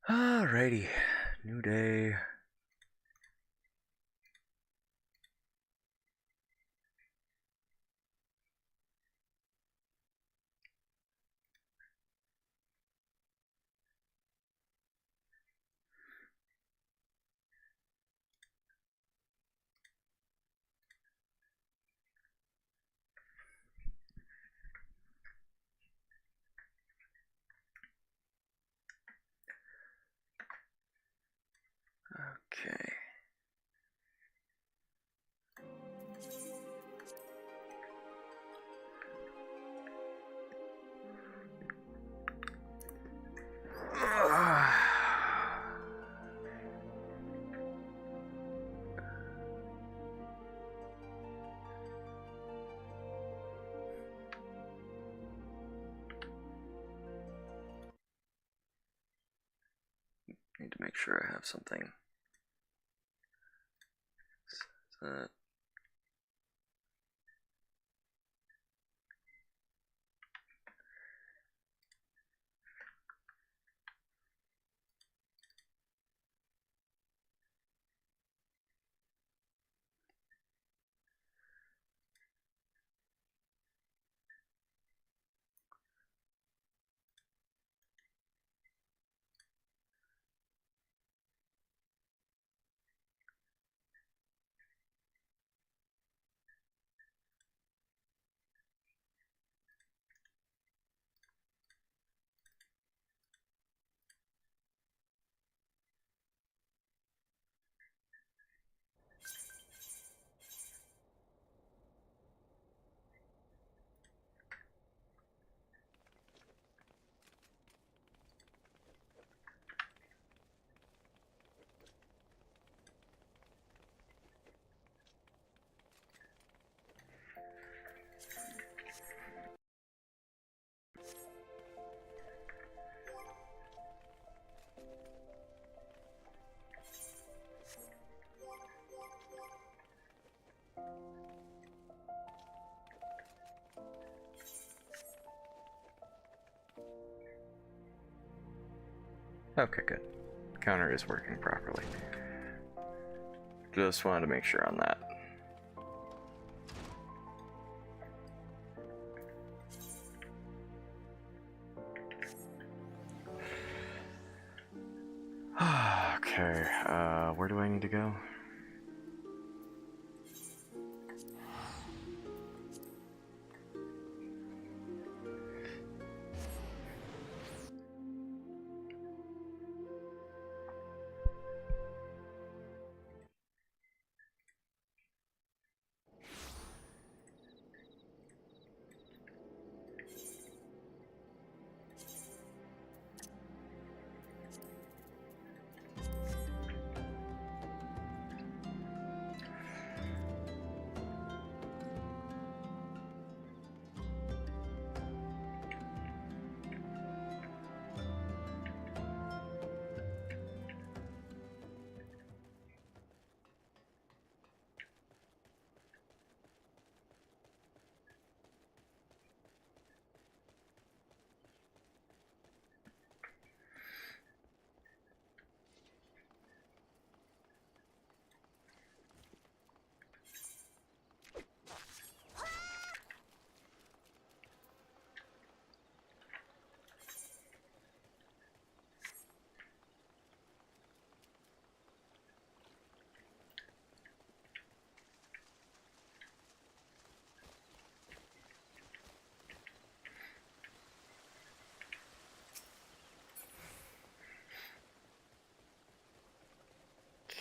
Alrighty, new day. Okay. Need to make sure I have something. Okay, good. Counter is working properly. Just wanted to make sure on that. Okay, where do I need to go?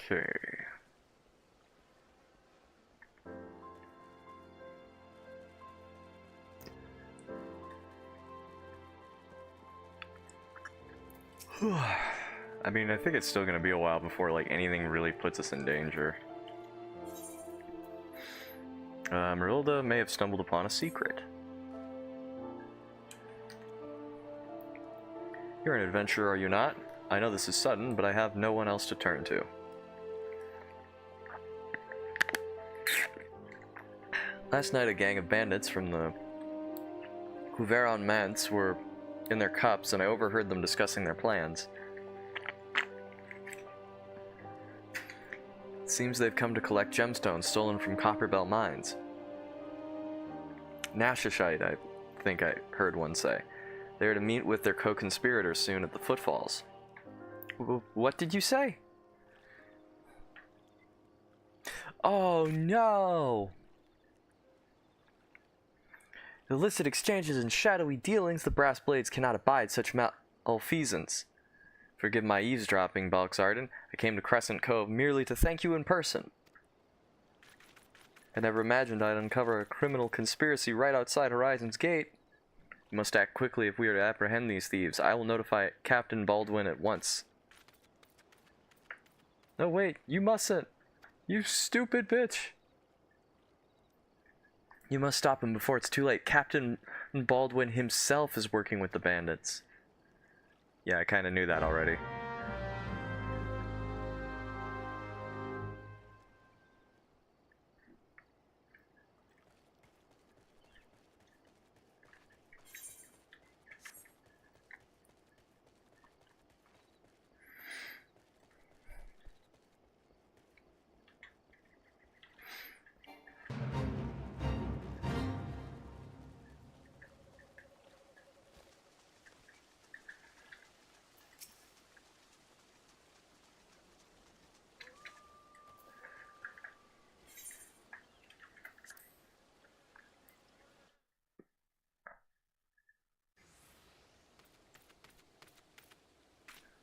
Okay. I mean, I think it's still gonna be a while before like anything really puts us in danger. Marilda may have stumbled upon a secret. You're an adventurer, are you not? I know this is sudden, but I have no one else to turn to. Last night, a gang of bandits from the Hooveron Mance were in their cups, and I overheard them discussing their plans. It seems they've come to collect gemstones stolen from Copperbell mines. Nashishite, I think I heard one say. They are to meet with their co-conspirators soon at the Footfalls. What did you say? Oh no! Illicit exchanges and shadowy dealings, the Brass Blades cannot abide such malfeasance. Forgive my eavesdropping, Balxarden. I came to Crescent Cove merely to thank you in person. I never imagined I'd uncover a criminal conspiracy right outside Horizon's Gate. We must act quickly if we are to apprehend these thieves. I will notify Captain Baldwin at once. No, wait, you mustn't. You stupid bitch. You must stop him before it's too late. Captain Baldwin himself is working with the bandits. Yeah, I kind of knew that already.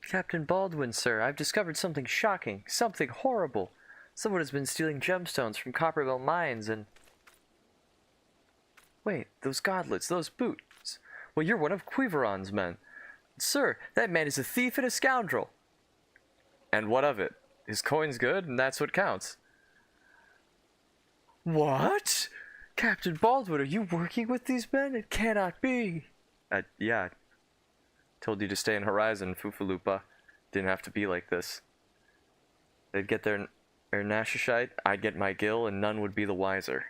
Captain Baldwin, sir, I've discovered something shocking, something horrible. Someone has been stealing gemstones from Copperbell mines and... Wait, those gauntlets, those boots. Well, you're one of Quiveron's men. Sir, that man is a thief and a scoundrel. And what of it? His coin's good, and that's what counts. What? Captain Baldwin, are you working with these men? It cannot be. Yeah. Told you to stay in Horizon, Fufulupa. Didn't have to be like this. They'd get their Nashishite, I'd get my gill, and none would be the wiser.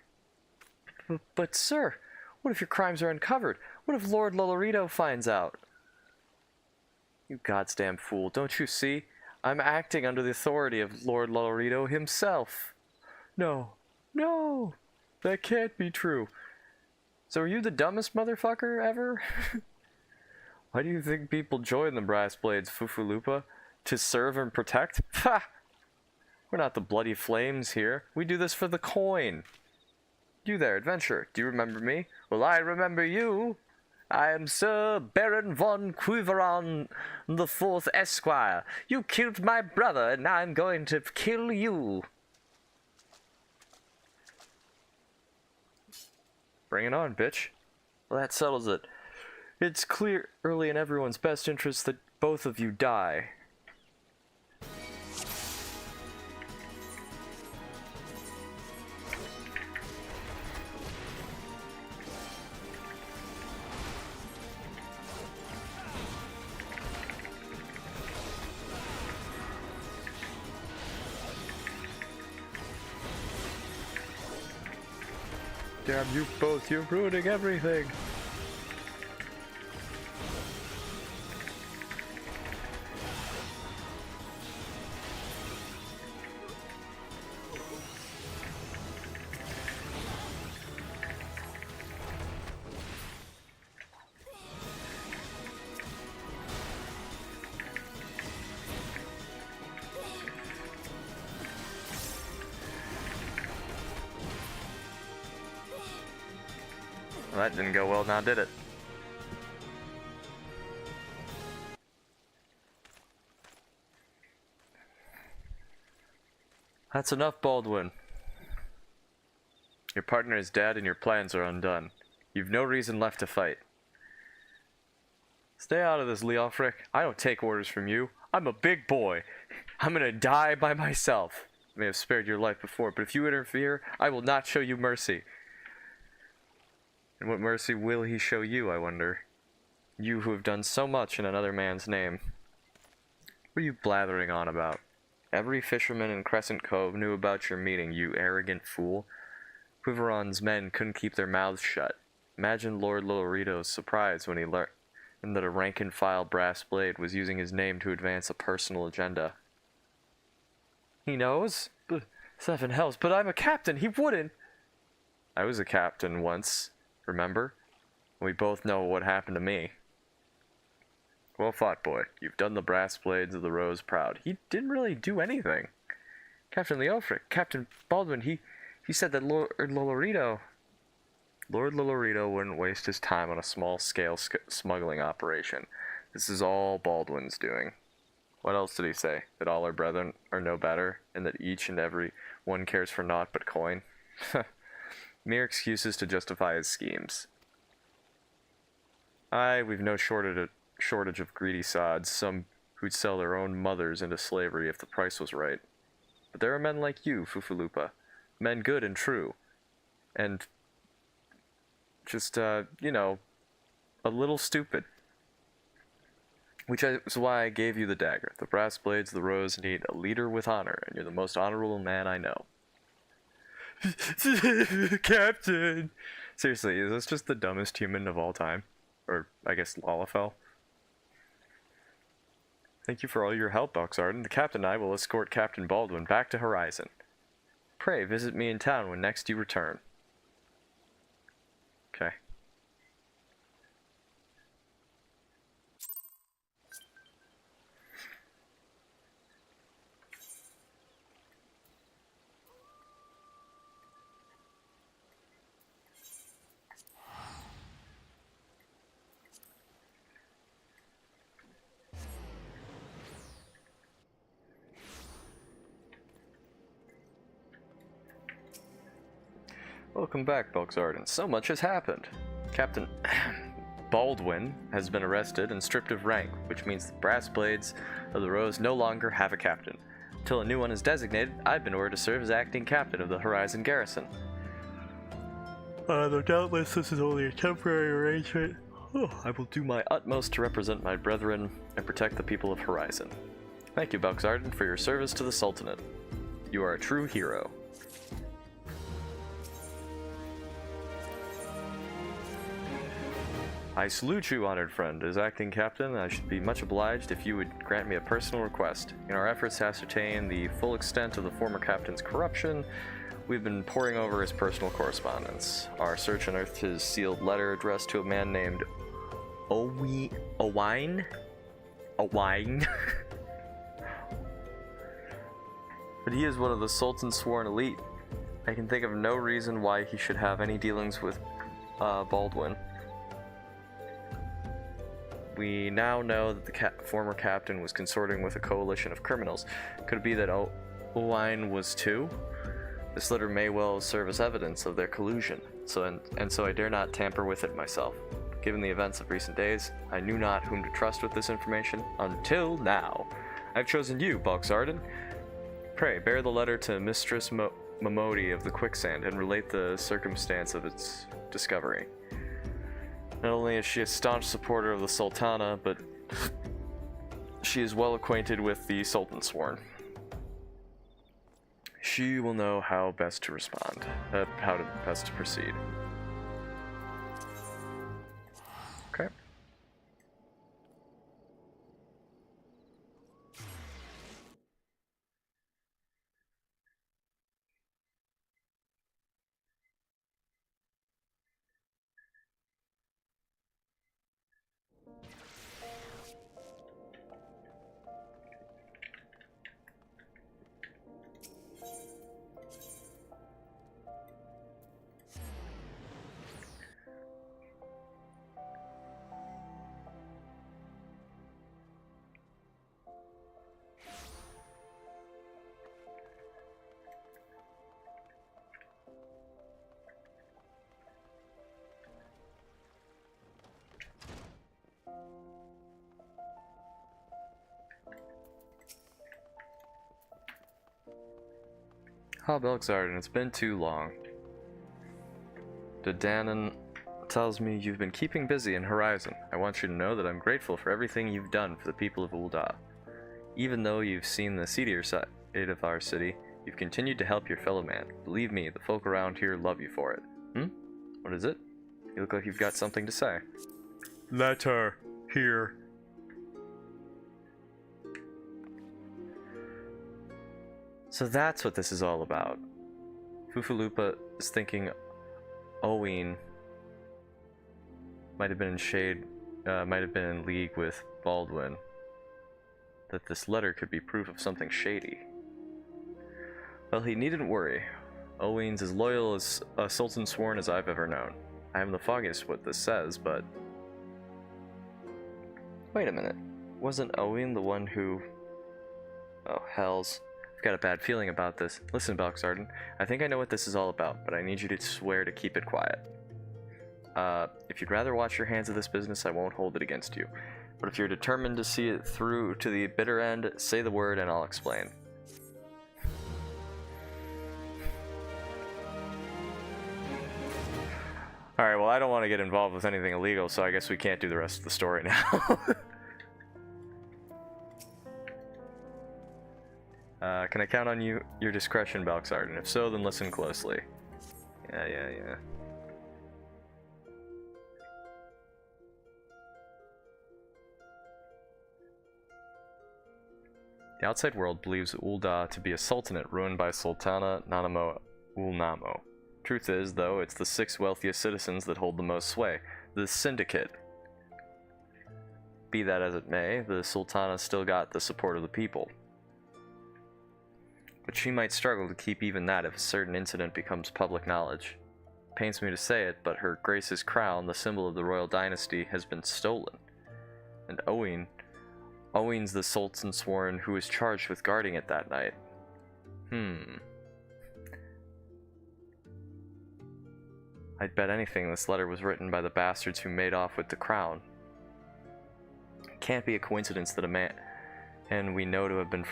But sir, what if your crimes are uncovered? What if Lord Lolorito finds out? You goddamn fool, don't you see? I'm acting under the authority of Lord Lolorito himself. No, no, that can't be true. So are you the dumbest motherfucker ever? Why do you think people join the Brass Blades, Fufulupa? To serve and protect? Ha! We're not the bloody flames here. We do this for the coin. You there, adventurer, do you remember me? Well, I remember you. I am Sir Baron von Quiveron, the 4th Esquire. You killed my brother, and now I'm going to kill you. Bring it on, bitch. Well, that settles it. It's clearly in everyone's best interest that both of you die. Damn you both, you're ruining everything! Well, that didn't go well now, did it? That's enough, Baldwin. Your partner is dead and your plans are undone. You've no reason left to fight. Stay out of this, Leofric. I don't take orders from you. I'm a big boy. I'm gonna die by myself. I may have spared your life before, but if you interfere, I will not show you mercy. And what mercy will he show you, I wonder? You who have done so much in another man's name. What are you blathering on about? Every fisherman in Crescent Cove knew about your meeting, you arrogant fool. Quiveron's men couldn't keep their mouths shut. Imagine Lord Lorito's surprise when he learned that a rank-and-file brass blade was using his name to advance a personal agenda. He knows? Seven hells, but I'm a captain, he wouldn't! I was a captain once, remember? We both know what happened to me. Well fought, boy. You've done the brass blades of the Rose proud. He didn't really do anything. Captain Leofric, Captain Baldwin, he said that Lord Lolorito wouldn't waste his time on a small-scale smuggling operation. This is all Baldwin's doing. What else did he say? That all our brethren are no better, and that each and every one cares for naught but coin? Mere excuses to justify his schemes. Aye, we've no shortage of greedy sods, some who'd sell their own mothers into slavery if the price was right. But there are men like you, Fufulupa. Men good and true. And just, you know, a little stupid. Which is why I gave you the dagger. The brass blades of the Rose need a leader with honor, and you're the most honorable man I know. Captain! Seriously, is this just the dumbest human of all time? Or, I guess, Lalafell? Thank you for all your help, Boxarden. The captain and I will escort Captain Baldwin back to Horizon. Pray visit me in town when next you return. Okay. Welcome back, Boxarden. So much has happened. Captain Baldwin has been arrested and stripped of rank, which means the brass blades of the Rose no longer have a captain. Until a new one is designated, I've been ordered to serve as acting captain of the Horizon Garrison. Though doubtless this is only a temporary arrangement, I will do my utmost to represent my brethren and protect the people of Horizon. Thank you, Boxarden, for your service to the Sultanate. You are a true hero. I salute you, honored friend. As acting captain, I should be much obliged if you would grant me a personal request. In our efforts to ascertain the full extent of the former captain's corruption, we've been poring over his personal correspondence. Our search unearthed his sealed letter addressed to a man named Owine? But he is one of the Sultan's sworn elite. I can think of no reason why he should have any dealings with Baldwin. We now know that the former captain was consorting with a coalition of criminals. Could it be that Owine was too? This letter may well serve as evidence of their collusion, so I dare not tamper with it myself. Given the events of recent days, I knew not whom to trust with this information until now. I've chosen you, Boxarden. Pray, bear the letter to Mistress Momodi of the Quicksand and relate the circumstance of its discovery. Not only is she a staunch supporter of the Sultana, but she is well acquainted with the Sultan Sworn. She will know how best to respond, how to best to proceed. Okay. Ah, Boxarden, it's been too long. Danan tells me you've been keeping busy in Horizon. I want you to know that I'm grateful for everything you've done for the people of Ul'dah. Even though you've seen the seedier side of our city, you've continued to help your fellow man. Believe me, the folk around here love you for it. What is it? You look like you've got something to say. Letter here. So that's what this is all about. Fufulupa is thinking Owen might have been in league with Baldwin. That this letter could be proof of something shady. Well, he needn't worry. Owen's as loyal as a Sultan Sworn as I've ever known. I haven't the foggiest what this says, but... Wait a minute. Wasn't Owen the one who... Oh, hells. I've got a bad feeling about this. Listen, Belksarden, I think I know what this is all about, but I need you to swear to keep it quiet. If you'd rather wash your hands of this business, I won't hold it against you. But if you're determined to see it through to the bitter end, say the word and I'll explain. Alright, well I don't want to get involved with anything illegal, so I guess we can't do the rest of the story now. Can I count on your discretion, Belksarden? If so, then listen closely. Yeah. The outside world believes Ul'dah to be a sultanate ruined by Sultana Nanamo Ul'Namo. Truth is, though, it's the 6 wealthiest citizens that hold the most sway. The Syndicate. Be that as it may, the Sultana still got the support of the people. But she might struggle to keep even that if a certain incident becomes public knowledge. It pains me to say it, but Her Grace's crown, the symbol of the royal dynasty, has been stolen. And Owen's the Sultan Sworn who was charged with guarding it that night. I'd bet anything this letter was written by the bastards who made off with the crown. It can't be a coincidence that a man we know to have been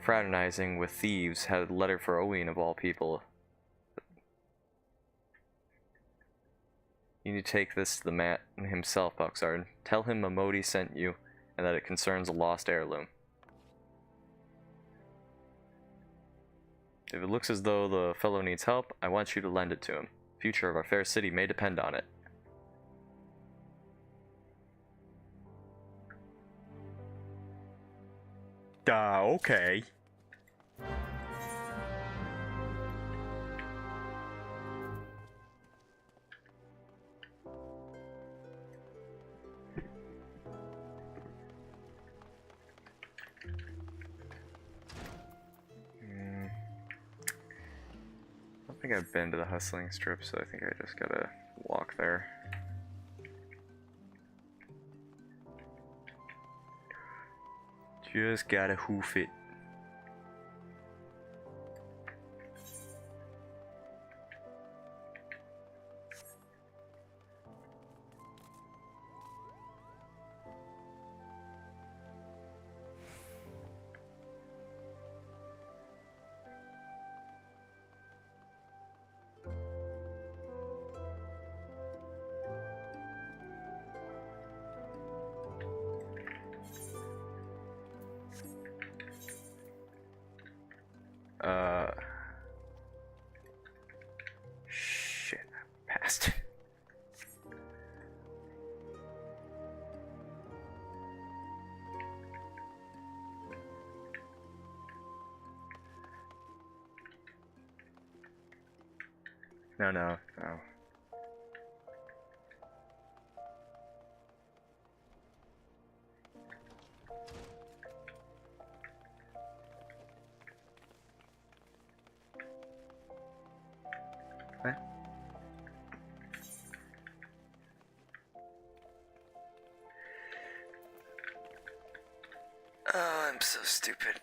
fraternizing with thieves had a letter for Owen of all people. You need to take this to the man himself, Belksarden. Tell him Momodi sent you, and that it concerns a lost heirloom. If it looks as though the fellow needs help, I want you to lend it to him. The future of our fair city may depend on it. Okay. I think I've been to the hustling strip, so I think I just gotta walk there. Just gotta hoof it. Shit, I passed it. No. What? Oh, I'm so stupid.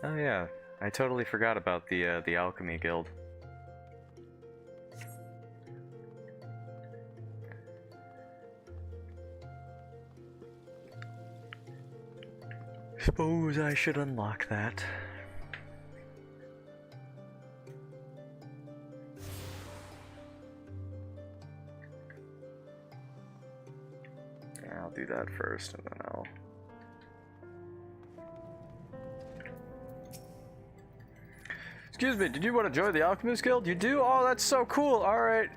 Oh yeah, I totally forgot about the Alchemy Guild. Suppose I should unlock that. Yeah, I'll do that first, and then I'll... Excuse me, did you want to join the Alchemist Guild? You do? Oh, that's so cool! Alright.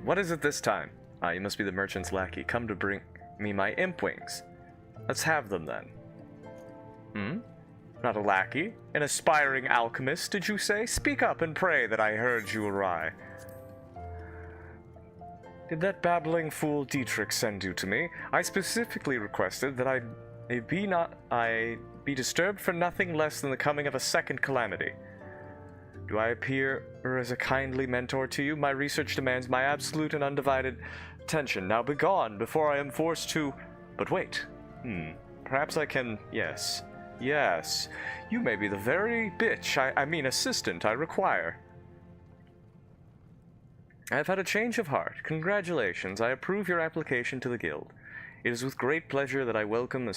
What is it this time? Ah, you must be the merchant's lackey. Come to bring me my imp wings. Let's have them then. Hmm? Not a lackey? An aspiring alchemist, did you say? Speak up and pray that I heard you awry. Did that babbling fool Dietrich send you to me? I specifically requested that I be disturbed for nothing less than the coming of a second calamity. Do I appear as a kindly mentor to you? My research demands my absolute and undivided attention. Now begone before I am forced to... But wait. Perhaps I can... Yes. Yes. You may be the very bitch, I mean assistant I require. I have had a change of heart. Congratulations. I approve your application to the guild. It is with great pleasure that I welcome a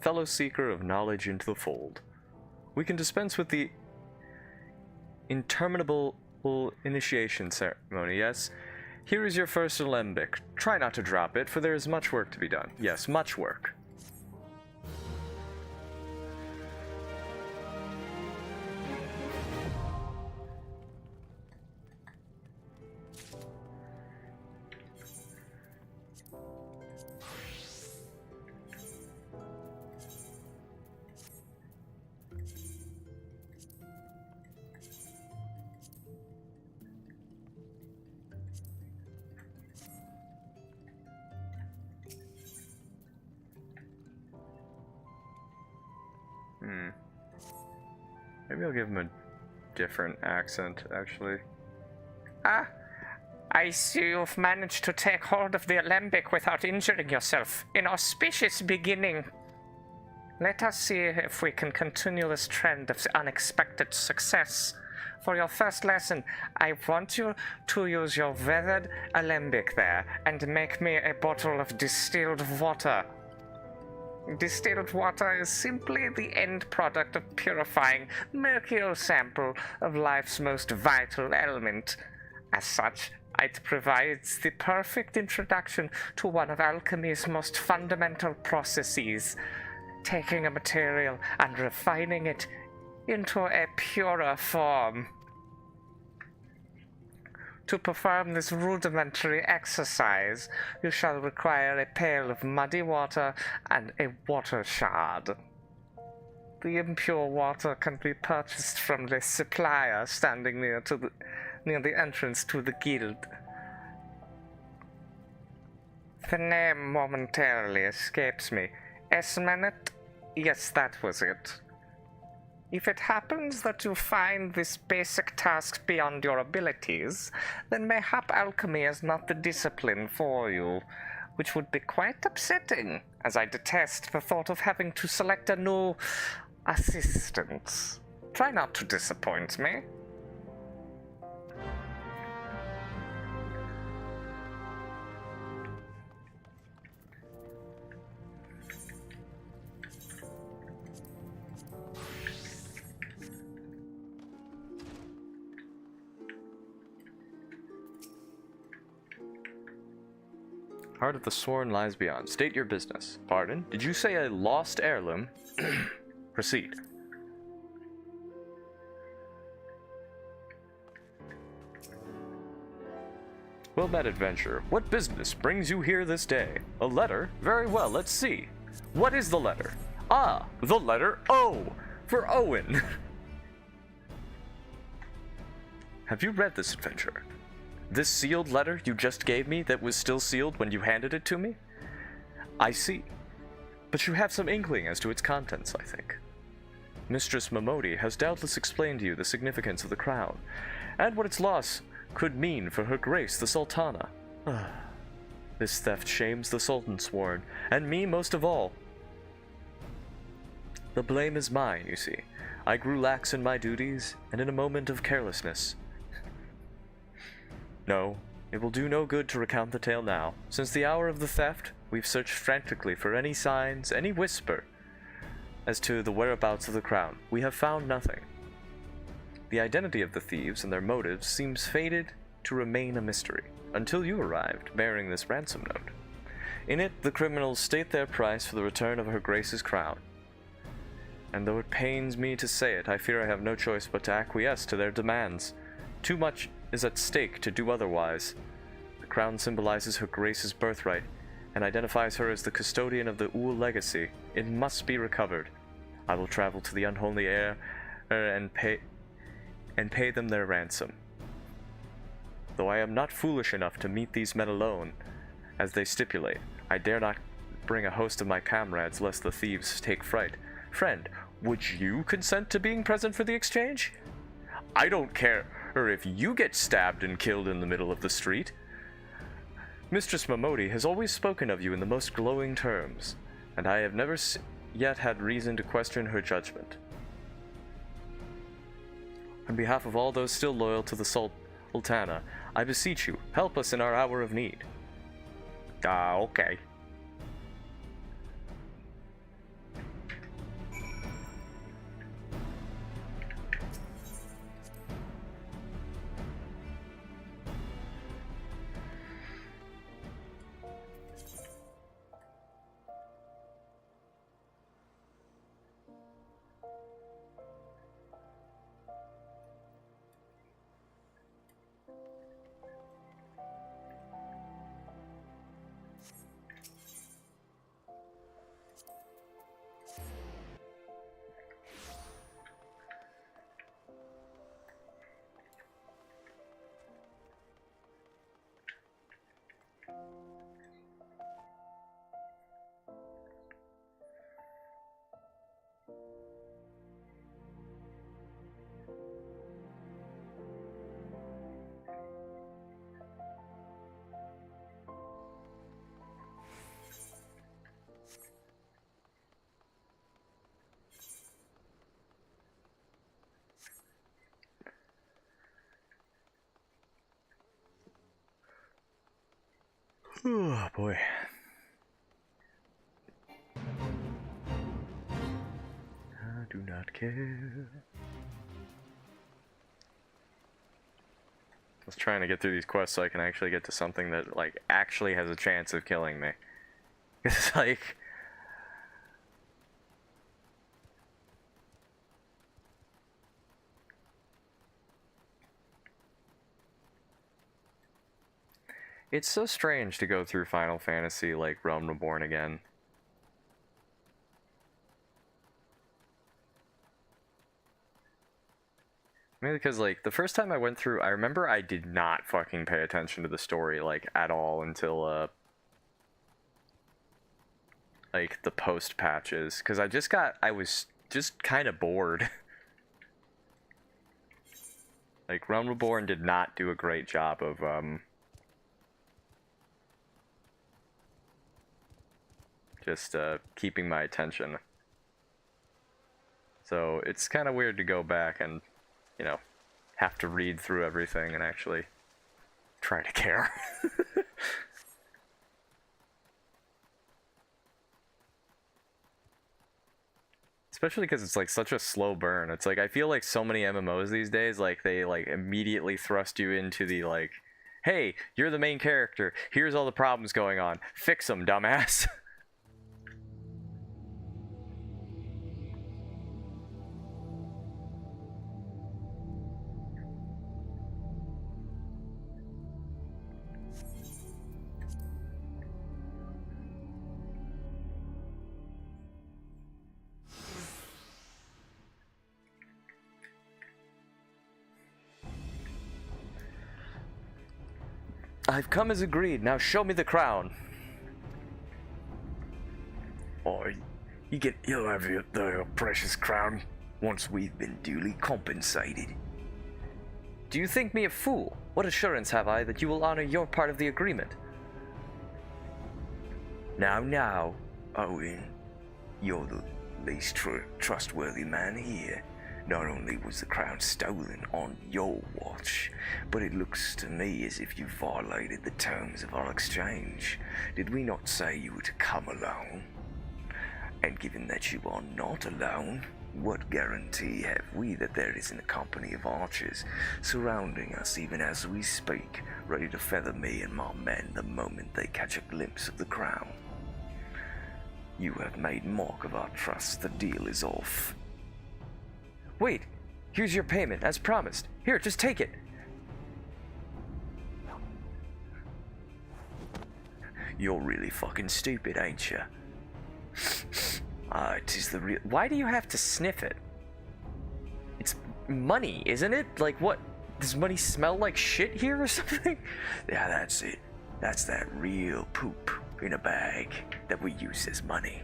fellow seeker of knowledge into the fold. We can dispense with the interminable initiation ceremony, yes? Here is your first alembic. Try not to drop it, for there is much work to be done. Yes, much work. Maybe I'll give him a different accent, actually. Ah, I see you've managed to take hold of the alembic without injuring yourself. An auspicious beginning. Let us see if we can continue this trend of unexpected success. For your first lesson, I want you to use your weathered alembic there and make me a bottle of distilled water. Distilled water is simply the end product of purifying mercurial sample of life's most vital element. As such, it provides the perfect introduction to one of alchemy's most fundamental processes, taking a material and refining it into a purer form. To perform this rudimentary exercise, you shall require a pail of muddy water and a water shard. The impure water can be purchased from the supplier standing near the entrance to the guild. The name momentarily escapes me. Esmenet? Yes, that was it. If it happens that you find this basic task beyond your abilities, then mayhap alchemy is not the discipline for you, which would be quite upsetting, as I detest the thought of having to select a new assistant. Try not to disappoint me. Heart of the Sworn lies beyond. State your business. Pardon? Did you say a lost heirloom? Proceed. Well met, adventurer. What business brings you here this day? A letter? Very well, let's see. What is the letter? Ah, the letter O, for Owen. Have you read this, adventurer? This sealed letter you just gave me that was still sealed when you handed it to me? I see. But you have some inkling as to its contents, I think. Mistress Momodi has doubtless explained to you the significance of the crown, and what its loss could mean for Her Grace the Sultana. This theft shames the Sultan Sworn, and me most of all. The blame is mine, you see. I grew lax in my duties, and in a moment of carelessness. No, it will do no good to recount the tale now. Since the hour of the theft, we've searched frantically for any signs, any whisper, as to the whereabouts of the crown. We have found nothing. The identity of the thieves and their motives seems fated to remain a mystery, until you arrived, bearing this ransom note. In it, the criminals state their price for the return of Her Grace's crown. And though it pains me to say it, I fear I have no choice but to acquiesce to their demands. Too much is at stake to do otherwise. The crown symbolizes Her Grace's birthright, and identifies her as the custodian of the Uhl legacy. It must be recovered. I will travel to the unholy heir and pay them their ransom. Though I am not foolish enough to meet these men alone, as they stipulate, I dare not bring a host of my comrades lest the thieves take fright. Friend, would you consent to being present for the exchange? I don't care if you get stabbed and killed in the middle of the street. Mistress Momodi has always spoken of you in the most glowing terms, and I have never yet had reason to question her judgment. On behalf of all those still loyal to the Sultana, I beseech you, help us in our hour of need. Okay. Oh boy. I do not care. I was trying to get through these quests so I can actually get to something that, like, actually has a chance of killing me. It's like... It's so strange to go through Final Fantasy, like, Realm Reborn again. Maybe because, like, the first time I went through, I remember I did not fucking pay attention to the story, like, at all until, like, the post-patches. Because I was just kind of bored. Like, Realm Reborn did not do a great job of, just keeping my attention. So it's kind of weird to go back and, you know, have to read through everything and actually try to care. Especially because it's like such a slow burn. It's like, I feel like so many MMOs these days, like, they like immediately thrust you into the like, hey, you're the main character, here's all the problems going on, fix them, dumbass. I've come as agreed. Now show me the crown. Oh, you'll have the precious crown. once we've been duly compensated. Do you think me a fool? What assurance have I that you will honor your part of the agreement? Now, Owen, you're the least trustworthy man here. Not only was the crown stolen on your watch, but it looks to me as if you violated the terms of our exchange. Did we not say you were to come alone? And given that you are not alone, what guarantee have we that there isn't a company of archers surrounding us even as we speak, ready to feather me and my men the moment they catch a glimpse of the crown? You have made mock of our trust. The deal is off. Wait, here's your payment, as promised. Here, just take it. You're really fucking stupid, ain't you? Tis the real... Why do you have to sniff it? It's money, isn't it? Like, what? Does money smell like shit here or something? Yeah, that's it. That's that real poop in a bag that we use as money.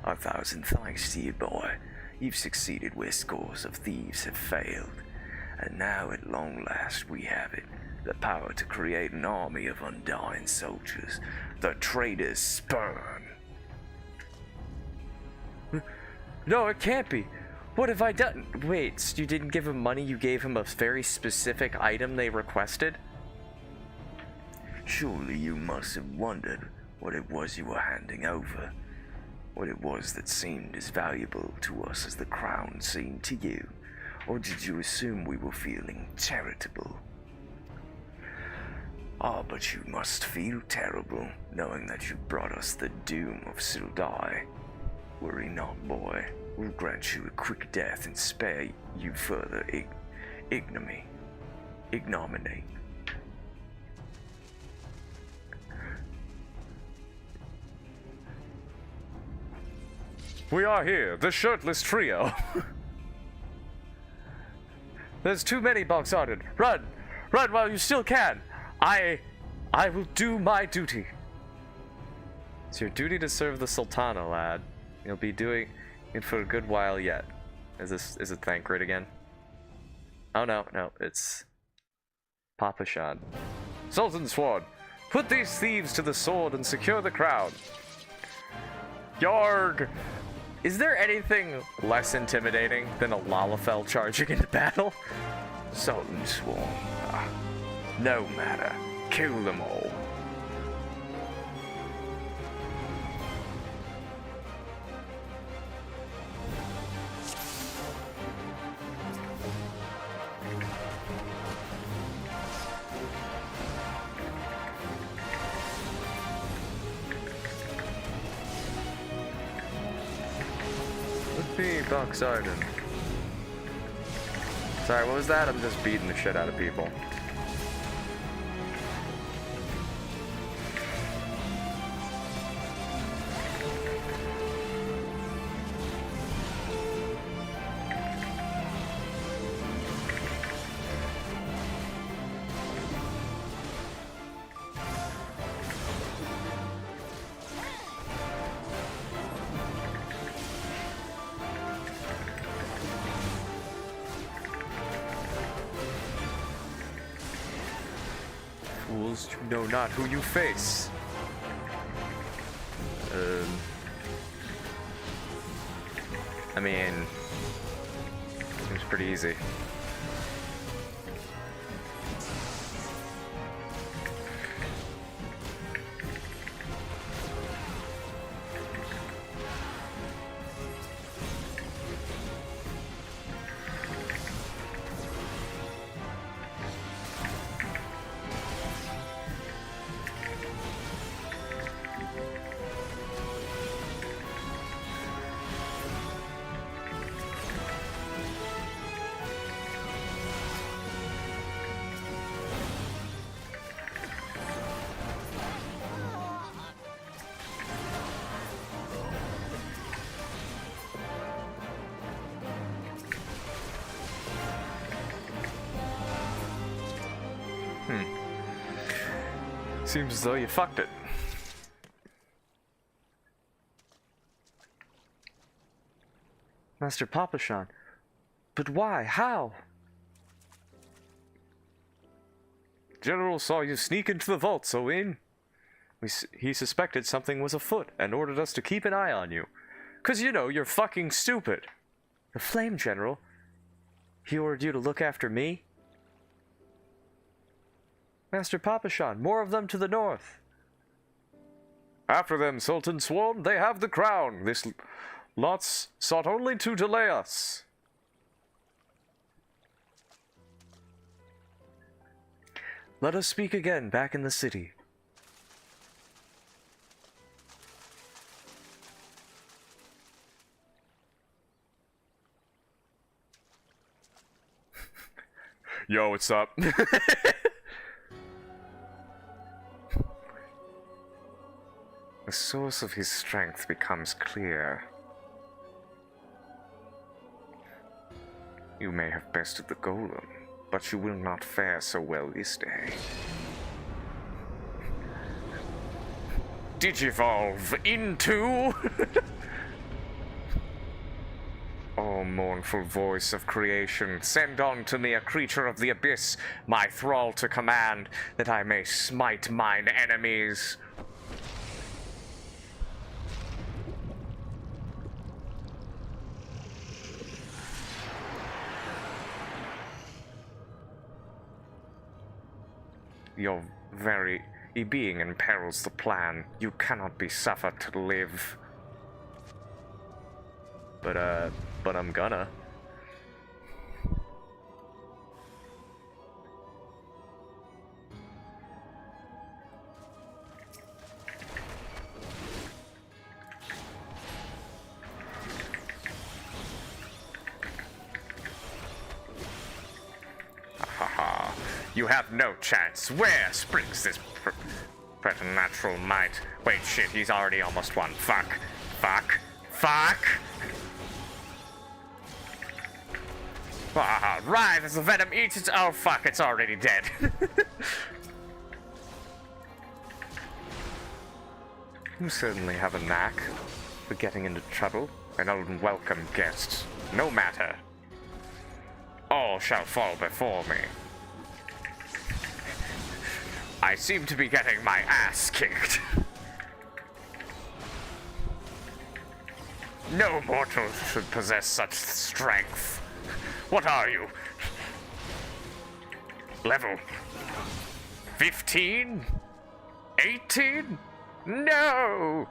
1,000 thanks to you, boy. You've succeeded where scores of thieves have failed. And now, at long last, we have it. The power to create an army of undying soldiers. The traitors spurn. No, it can't be. What have I done? Wait, so you didn't give him money, you gave him a very specific item they requested? Surely you must have wondered what it was you were handing over. What it was that seemed as valuable to us as the crown seemed to you. Or did you assume we were feeling charitable? Ah, but you must feel terrible, knowing that you brought us the doom of Sildai. Worry not, boy. We'll grant you a quick death and spare you further ignominy. We are here, the shirtless trio. There's too many Boxarded. Run! Run while you still can! I will do my duty. It's your duty to serve the Sultana, lad. You'll be doing it for a good while yet. Is it Thancred again? Oh no, it's Papa Shan. Sultan Sword, put these thieves to the sword and secure the crown. Yarg! Is there anything less intimidating than a Lalafell charging into battle? Sultan Swarm. No matter. Kill them all. Bucks Arden. Sorry, what was that? I'm just beating the shit out of people. Fools, you know not who you face. I mean, seems pretty easy. Seems as though you fucked it. Master Papashan. But why? How? General saw you sneak into the vault, Owen. He suspected something was afoot and ordered us to keep an eye on you. 'Cause you know, you're fucking stupid. The Flame General? He ordered you to look after me? Master Papashan, more of them to the north. After them, Sultan Sworn, they have the crown. This lot's sought only to delay us. Let us speak again back in the city. Yo, what's up? The source of his strength becomes clear. You may have bested the golem, but you will not fare so well this day. Digivolve into... Oh, mournful voice of creation, send on to me a creature of the abyss, my thrall to command, that I may smite mine enemies. Your very being imperils the plan. You cannot be suffered to live. But I'm gonna. Ha! You have no chance. Where springs this preternatural might? Wait, shit, he's already almost won. Fuck. Right, as the venom eats its... Oh, fuck, it's already dead. You certainly have a knack for getting into trouble. An unwelcome guest. No matter. All shall fall before me. I seem to be getting my ass kicked. No mortal should possess such strength. What are you? Level 15? 18? No!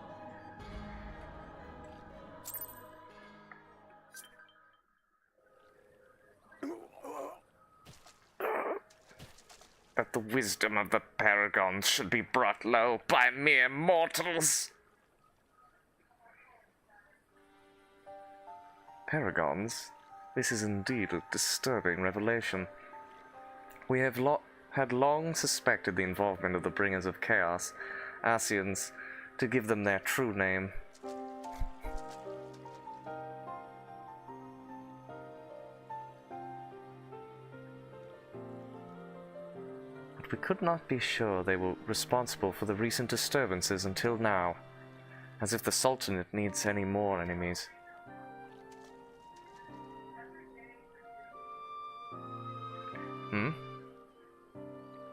That the wisdom of the paragons should be brought low by mere mortals. Paragons? This is indeed a disturbing revelation. We have had long suspected the involvement of the Bringers of Chaos, Asians, to give them their true name. But we could not be sure they were responsible for the recent disturbances until now, as if the Sultanate needs any more enemies.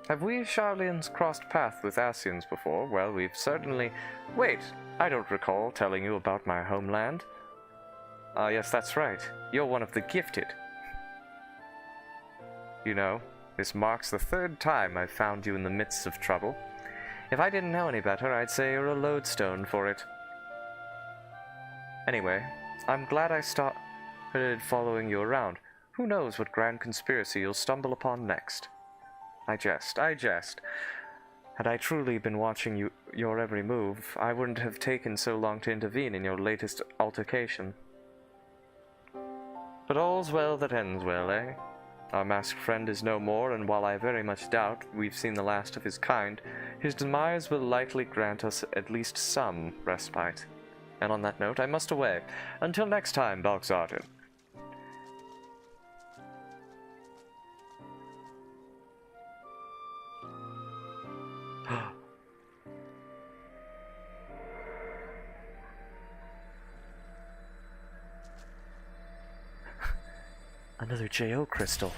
Have we Charlians crossed paths with Asians before? Well, we've certainly... Wait, I don't recall telling you about my homeland. Yes, that's right. You're one of the gifted. You know, this marks the third time I've found you in the midst of trouble. If I didn't know any better, I'd say you're a lodestone for it. Anyway, I'm glad I started following you around. Who knows what grand conspiracy you'll stumble upon next? I jest. Had I truly been watching your every move, I wouldn't have taken so long to intervene in your latest altercation. But all's well that ends well, eh? Our masked friend is no more, and while I very much doubt we've seen the last of his kind, his demise will likely grant us at least some respite. And on that note, I must away. Until next time, Dog Sergeant. Another JO crystal.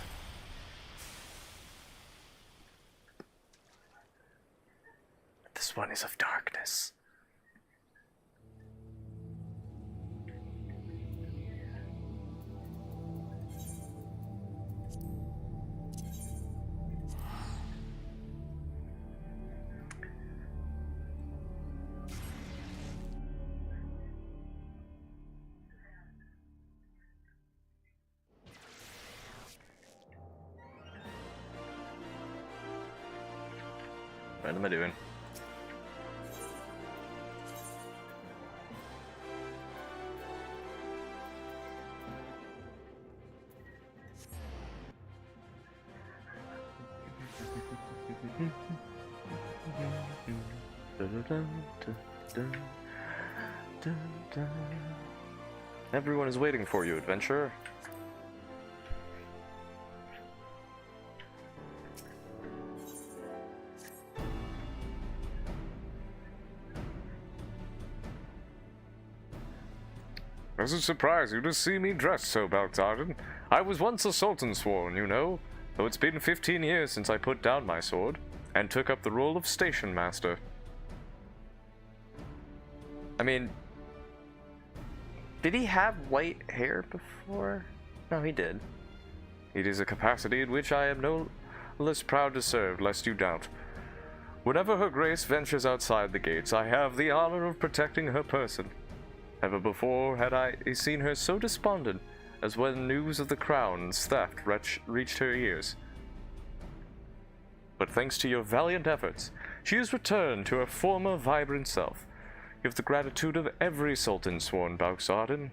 This one is of darkness. What am I doing? Everyone is waiting for you, adventurer. Does it surprise you to see me dressed so, Baltardin? I was once a Sultan Sworn, you know, though it's been 15 years since I put down my sword, and took up the role of Station Master. I mean, did he have white hair before? No, he did. It is a capacity in which I am no less proud to serve, lest you doubt. Whenever Her Grace ventures outside the gates, I have the honor of protecting her person. Never before had I seen her so despondent as when news of the crown's theft reached her ears. But thanks to your valiant efforts, she has returned to her former vibrant self. You have the gratitude of every Sultan Sworn, Baltardin.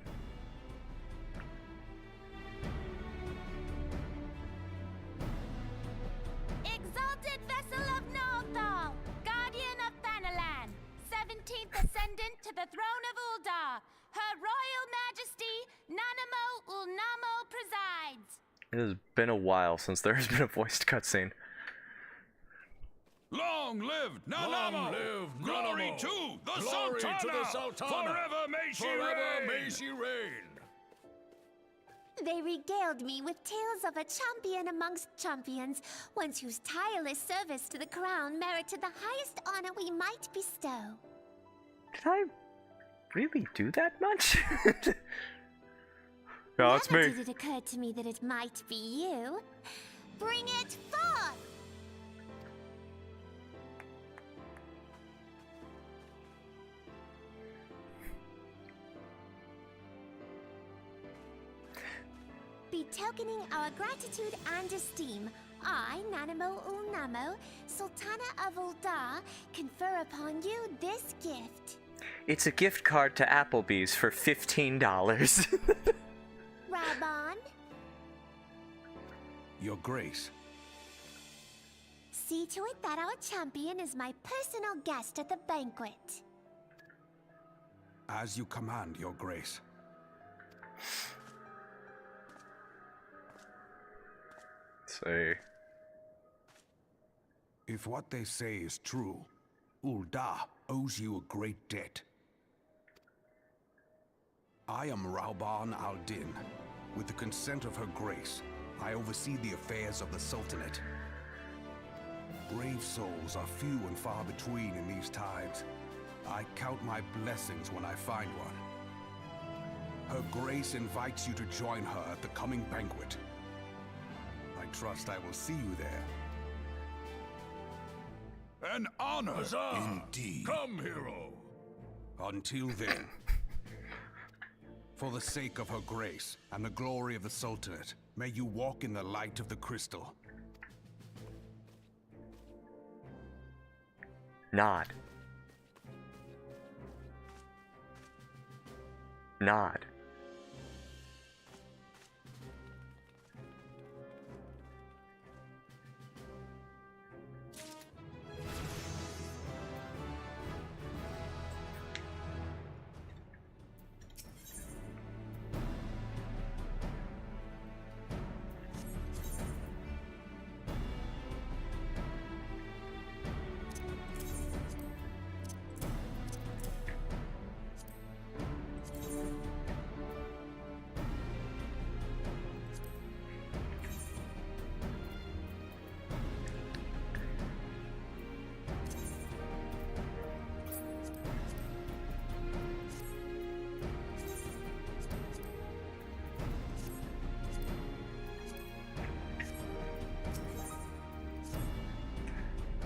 Exalted vessel of Nalthal, guardian of Thanalan, 17th ascendant to the throne of Uldar, Her Royal Majesty Nanamo Ulnamo presides. It has been a while since there has been a voiced cutscene. Long live Nanamo! Long live Glory Nanamo! to the Glory Sultana! to the Sultana! Forever may she Forever reign! may she reign! They regaled me with tales of a champion amongst champions, once whose tireless service to the crown merited the highest honor we might bestow. Did I really do that much? Yeah, it's Never me. did it occur to me that it might be you. Bring it forth! Betokening our gratitude and esteem, I, Nanamo Ulnamo, Sultana of Uldar, confer upon you this gift. It's a gift card to Applebee's for $15. Raban, Your Grace, see to it that our champion is my personal guest at the banquet. as you command, Your Grace. Say, If what they say is true, Uldar owes you a great debt. I am Rauban al-Din. With the consent of Her Grace, I oversee the affairs of the Sultanate. Brave souls are few and far between in these times. I count my blessings when I find one. Her Grace invites you to join her at the coming banquet. I trust I will see you there. An honor! Huzzah! Indeed. Come, hero! Until then, for the sake of Her Grace and the glory of the Sultanate, may you walk in the light of the crystal. Nod. Nod.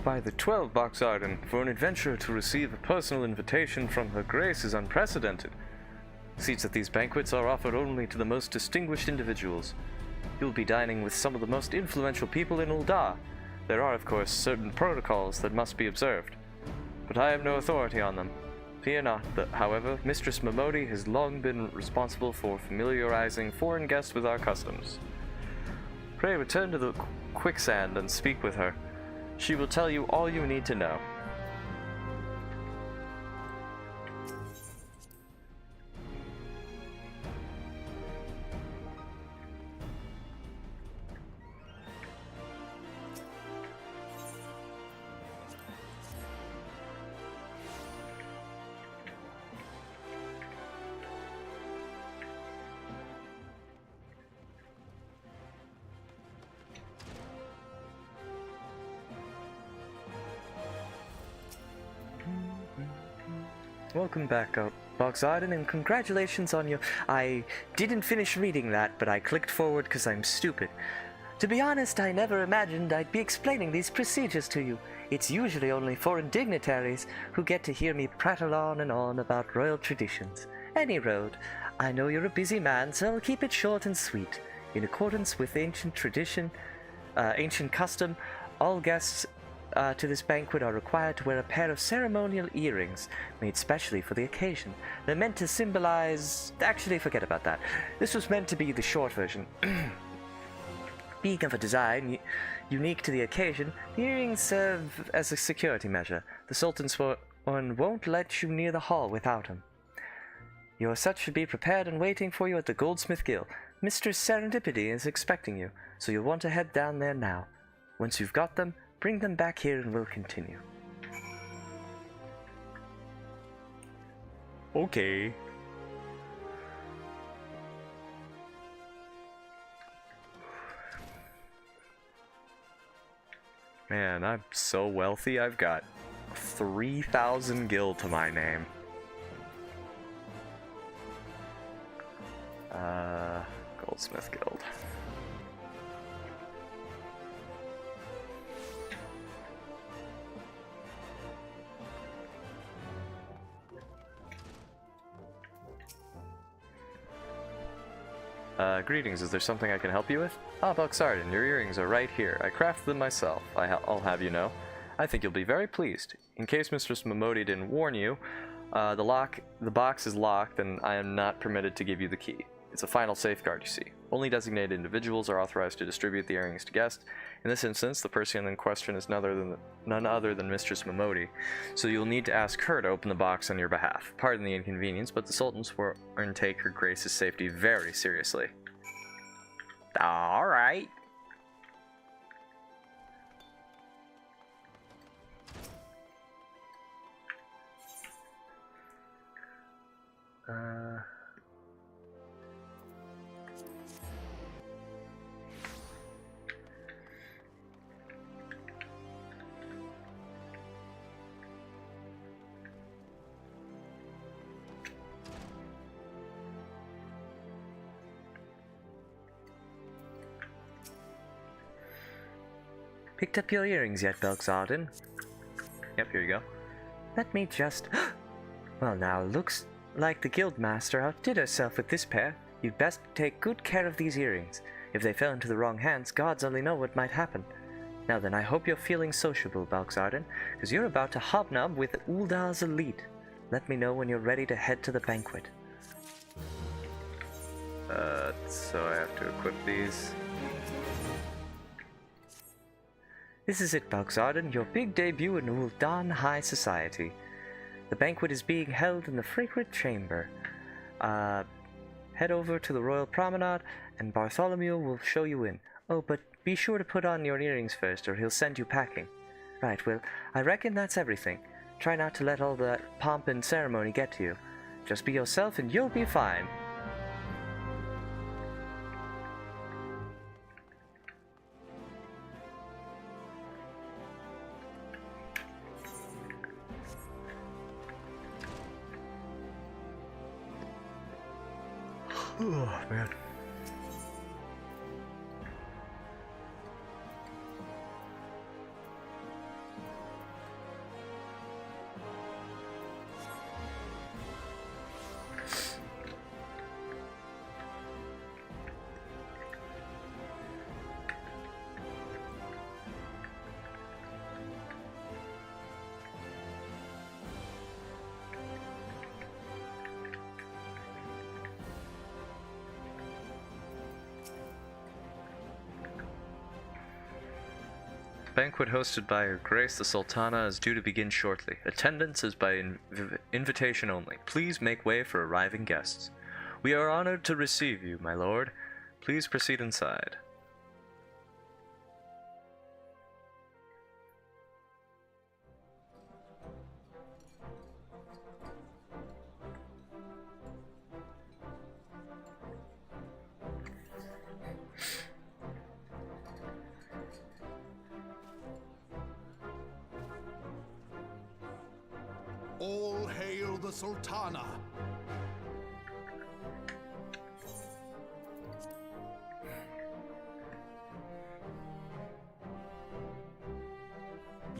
By the 12, Box Arden, for an adventurer to receive a personal invitation from Her Grace is unprecedented. Seats at these banquets are offered only to the most distinguished individuals. You'll be dining with some of the most influential people in Ul'dah. There are, of course, certain protocols that must be observed, but I have no authority on them. Fear not, however, Mistress Momodi has long been responsible for familiarizing foreign guests with our customs. Pray return to the quicksand and speak with her. She will tell you all you need to know. Welcome back, Box Arden, and congratulations on your... I didn't finish reading that, but I clicked forward because I'm stupid. To be honest, I never imagined I'd be explaining these procedures to you. It's usually only foreign dignitaries who get to hear me prattle on and on about royal traditions. Any road, I know you're a busy man, so I'll keep it short and sweet. In accordance with ancient custom, all guests to this banquet are required to wear a pair of ceremonial earrings made specially for the occasion. They're meant to symbolize... Actually, forget about that. This was meant to be the short version. Being of a design unique to the occasion, the earrings serve as a security measure. The Sultan's one won't let you near the hall without them. Your such should be prepared and waiting for you at the Goldsmith Guild. Mistress Serendipity is expecting you, so you'll want to head down there now. Once you've got them, bring them back here and we'll continue. Okay. Man, I'm so wealthy. I've got 3,000 gil to my name. Goldsmith Guild. Greetings, is there something I can help you with? Ah, Box Arden, your earrings are right here. I crafted them myself, I'll have you know. I think you'll be very pleased. In case Mistress Momodi didn't warn you, the box is locked and I am not permitted to give you the key. It's a final safeguard, you see. Only designated individuals are authorized to distribute the earrings to guests. In this instance, the person in question is none other than Mistress Momodi, so you'll need to ask her to open the box on your behalf. Pardon the inconvenience, but the Sultans will take Her Grace's safety very seriously. Alright. Picked up your earrings yet, Box Arden? Yep, here you go. Let me just... Well now, looks like the Guildmaster outdid herself with this pair. You'd best take good care of these earrings. If they fell into the wrong hands, gods only know what might happen. Now then, I hope you're feeling sociable, Box Arden, because you're about to hobnob with Uldah's elite. Let me know when you're ready to head to the banquet. So I have to equip these. This is it, Box Arden, your big debut in Ul'dah High Society. The banquet is being held in the Fragrant Chamber. Head over to the Royal Promenade, and Bartholomew will show you in. Oh, but be sure to put on your earrings first, or he'll send you packing. Right, well, I reckon that's everything. Try not to let all that pomp and ceremony get to you. Just be yourself and you'll be fine. Oh, man. banquet hosted by Her Grace the Sultana is due to begin shortly. Attendance is by invitation only. Please make way for arriving guests. We are honored to receive you, my lord. Please proceed inside. All hail the Sultana!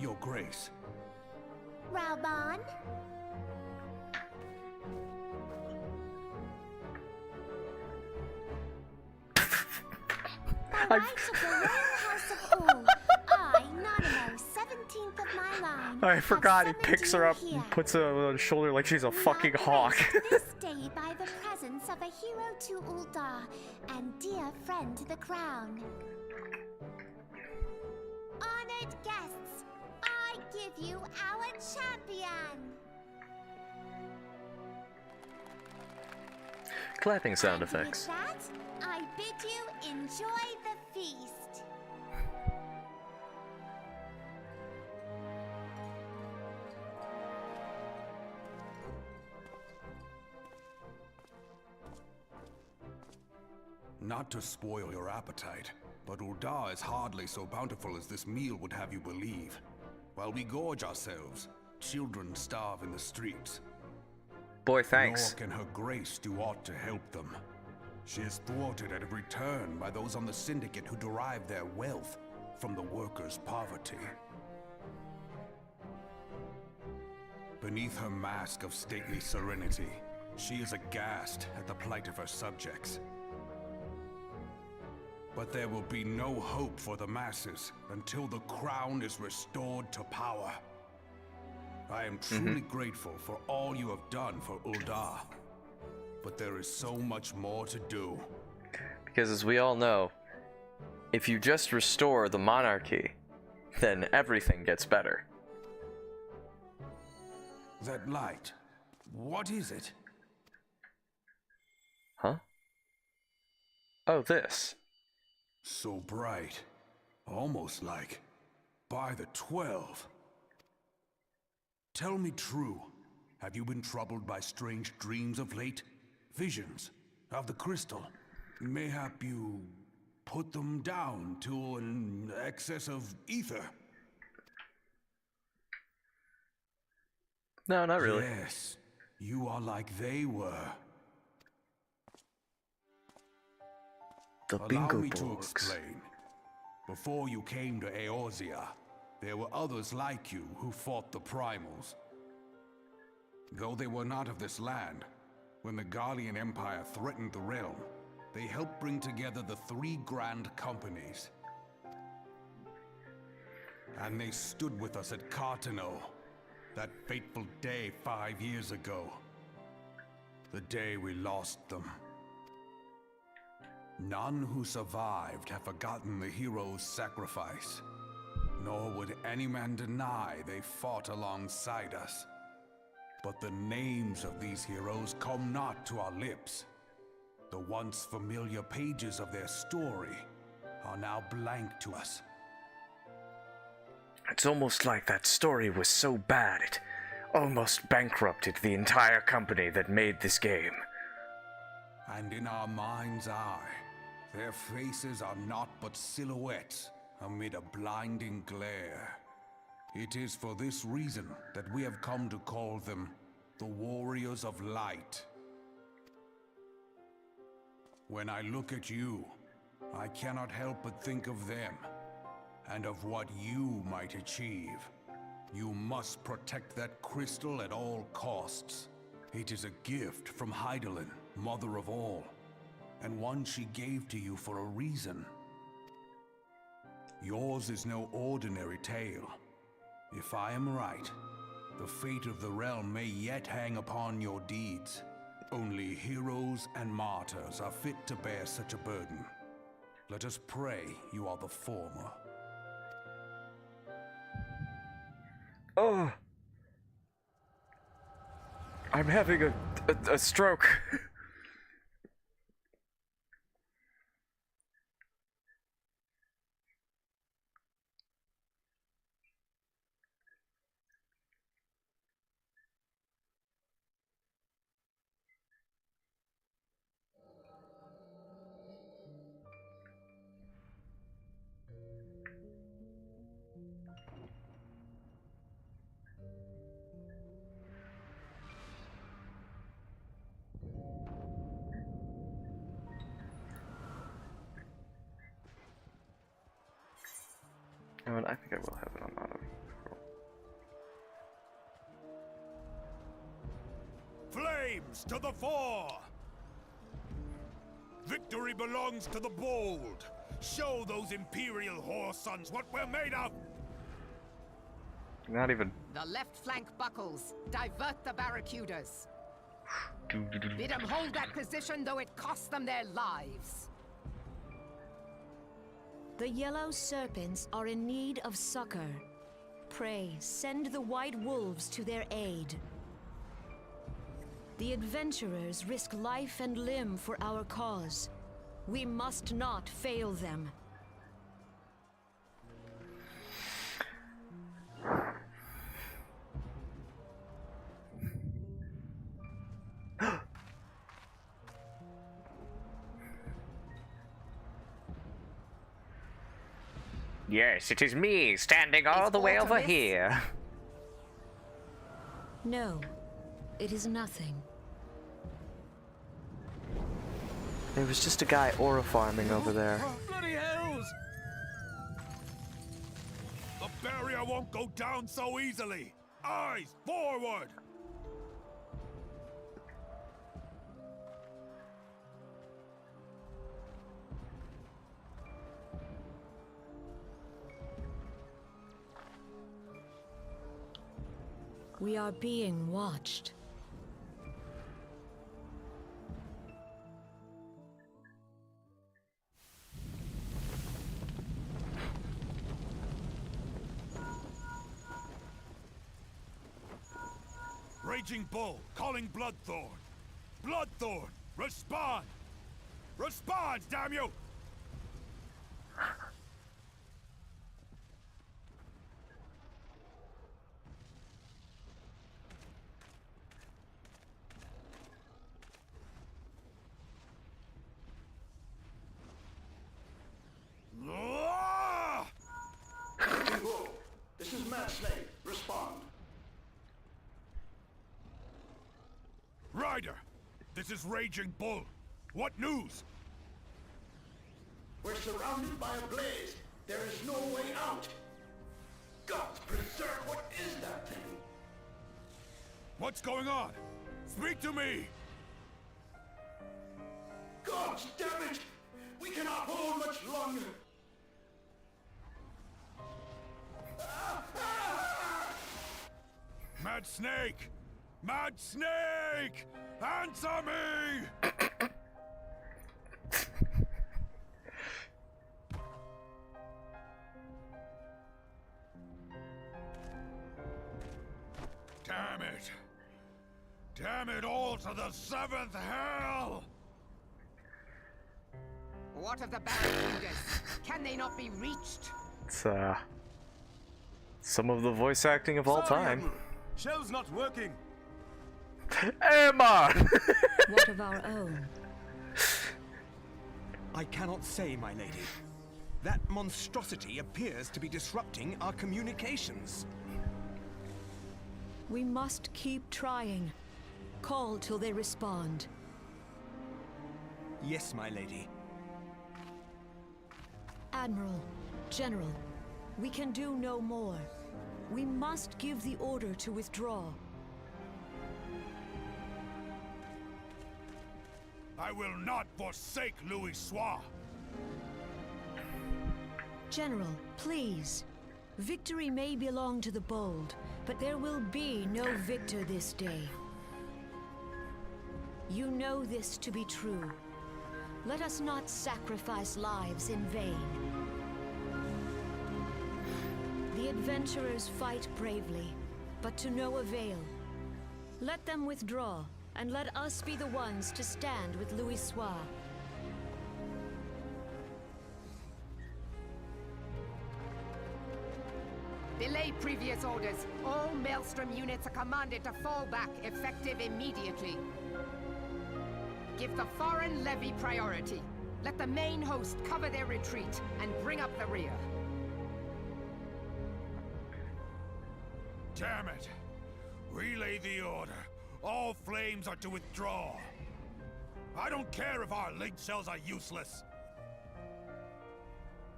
Your Grace. Raoban? By right of the Royal House of Ul, I, Nanamo, 17th of my line. I forgot he have picks summoned her you up here. and puts her on his shoulder like she's a We are fucking hawk. graced this day by the presence of a hero to Uldar and dear friend to the crown. Honored guests, I give you our champion. Clapping sound And with effects. that, I bid you enjoy the feast. Not to spoil your appetite, but Uldar is hardly so bountiful as this meal would have you believe. While we gorge ourselves, children starve in the streets. Boy, thanks. Nor can her grace do aught to help them. She is thwarted at every turn by those on the syndicate who derive their wealth from the workers' poverty. Beneath her mask of stately serenity, she is aghast at the plight of her subjects. But there will be no hope for the masses until the crown is restored to power. I am truly grateful for all you have done for Uldar. But there is so much more to do. Because as we all know, if you just restore the monarchy, then everything gets better. That light, what is it? Huh? Oh, this. So bright, almost like by the 12. Tell me true, have you been troubled by strange dreams of late? Visions of the crystal? Mayhap you put them down to an excess of ether? No, not really. Yes, you are like they were. The Allow bingo me to box. explain. Before you came to Eorzea, there were others like you who fought the primals. Though they were not of this land, when the Guardian Empire threatened the realm, they helped bring together the 3 grand companies. And they stood with us at Cartano, that fateful day 5 years ago. The day we lost them. None who survived have forgotten the hero's sacrifice, nor would any man deny they fought alongside us. But the names of these heroes come not to our lips. The once familiar pages of their story are now blank to us. It's almost like that story was so bad it almost bankrupted the entire company that made this game. And in our mind's eye, their faces are naught but silhouettes amid a blinding glare. It is for this reason that we have come to call them the Warriors of Light. When I look at you, I cannot help but think of them, and of what you might achieve. You must protect that crystal at all costs. It is a gift from Hydaelyn, Mother of All, and one she gave to you for a reason. Yours is no ordinary tale. If I am right, the fate of the realm may yet hang upon your deeds. Only heroes and martyrs are fit to bear such a burden. Let us pray you are the former. Oh. I'm having a stroke. I think I will have it on auto. Flames to the fore! Victory belongs to the bold. Show those Imperial whore sons what we're made of! Not even. The left flank buckles. Divert the barracudas. Bid them hold that position, though it costs them their lives. The yellow serpents are in need of succor. Pray, send the white wolves to their aid. The adventurers risk life and limb for our cause. We must not fail them. Yes, it is me, standing all the way over here. No, it is nothing. There was just a guy aura farming over there. Bloody hells! The barrier won't go down so easily! Eyes forward! We are being watched. Raging Bull, calling Bloodthorn. Bloodthorn, respond! Respond, damn you! Ah! This is Mad Snake. Respond. Ryder, this is Raging Bull. What news? We're surrounded by a blaze. There is no way out. Gods preserve, what is that thing? What's going on? Speak to me! Gods damn it! We cannot hold much longer. Mad Snake! Mad Snake! Answer me! Damn it! Damn it all to the seventh hell! What of the barracudas? Can they not be reached? It's some of the voice acting of all time. Shell's not working. Emma! What of our own? I cannot say, my lady. That monstrosity appears to be disrupting our communications. We must keep trying. Call till they respond. Yes, my lady. Admiral, General, we can do no more. We must give the order to withdraw. I will not forsake Louis Soir. General, please. Victory may belong to the bold, but there will be no victor this day. You know this to be true. Let us not sacrifice lives in vain. The adventurers fight bravely, but to no avail. Let them withdraw, and let us be the ones to stand with Louis Soir. Delay previous orders. All Maelstrom units are commanded to fall back, effective immediately. Give the foreign levy priority. Let the main host cover their retreat and bring up the rear. Damn it! Relay the order. All flames are to withdraw. I don't care if our link cells are useless.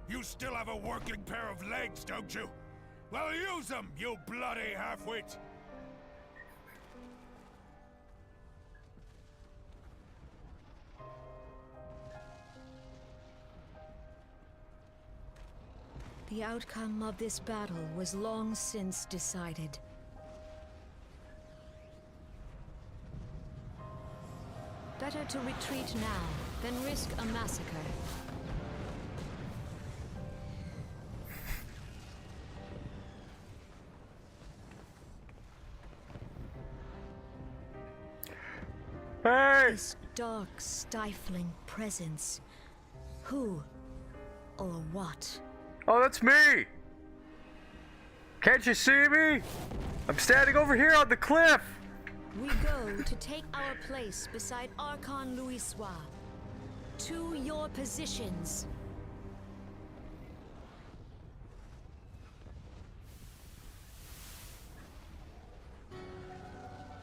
You still have a working pair of legs, don't you? Well, use them, you bloody half-wit! The outcome of this battle was long since decided. Better to retreat now than risk a massacre. Hey! This dark, stifling presence. Who or what? Oh, that's me! Can't you see me? I'm standing over here on the cliff! We go to take our place beside Archon Louis Soir. To your positions.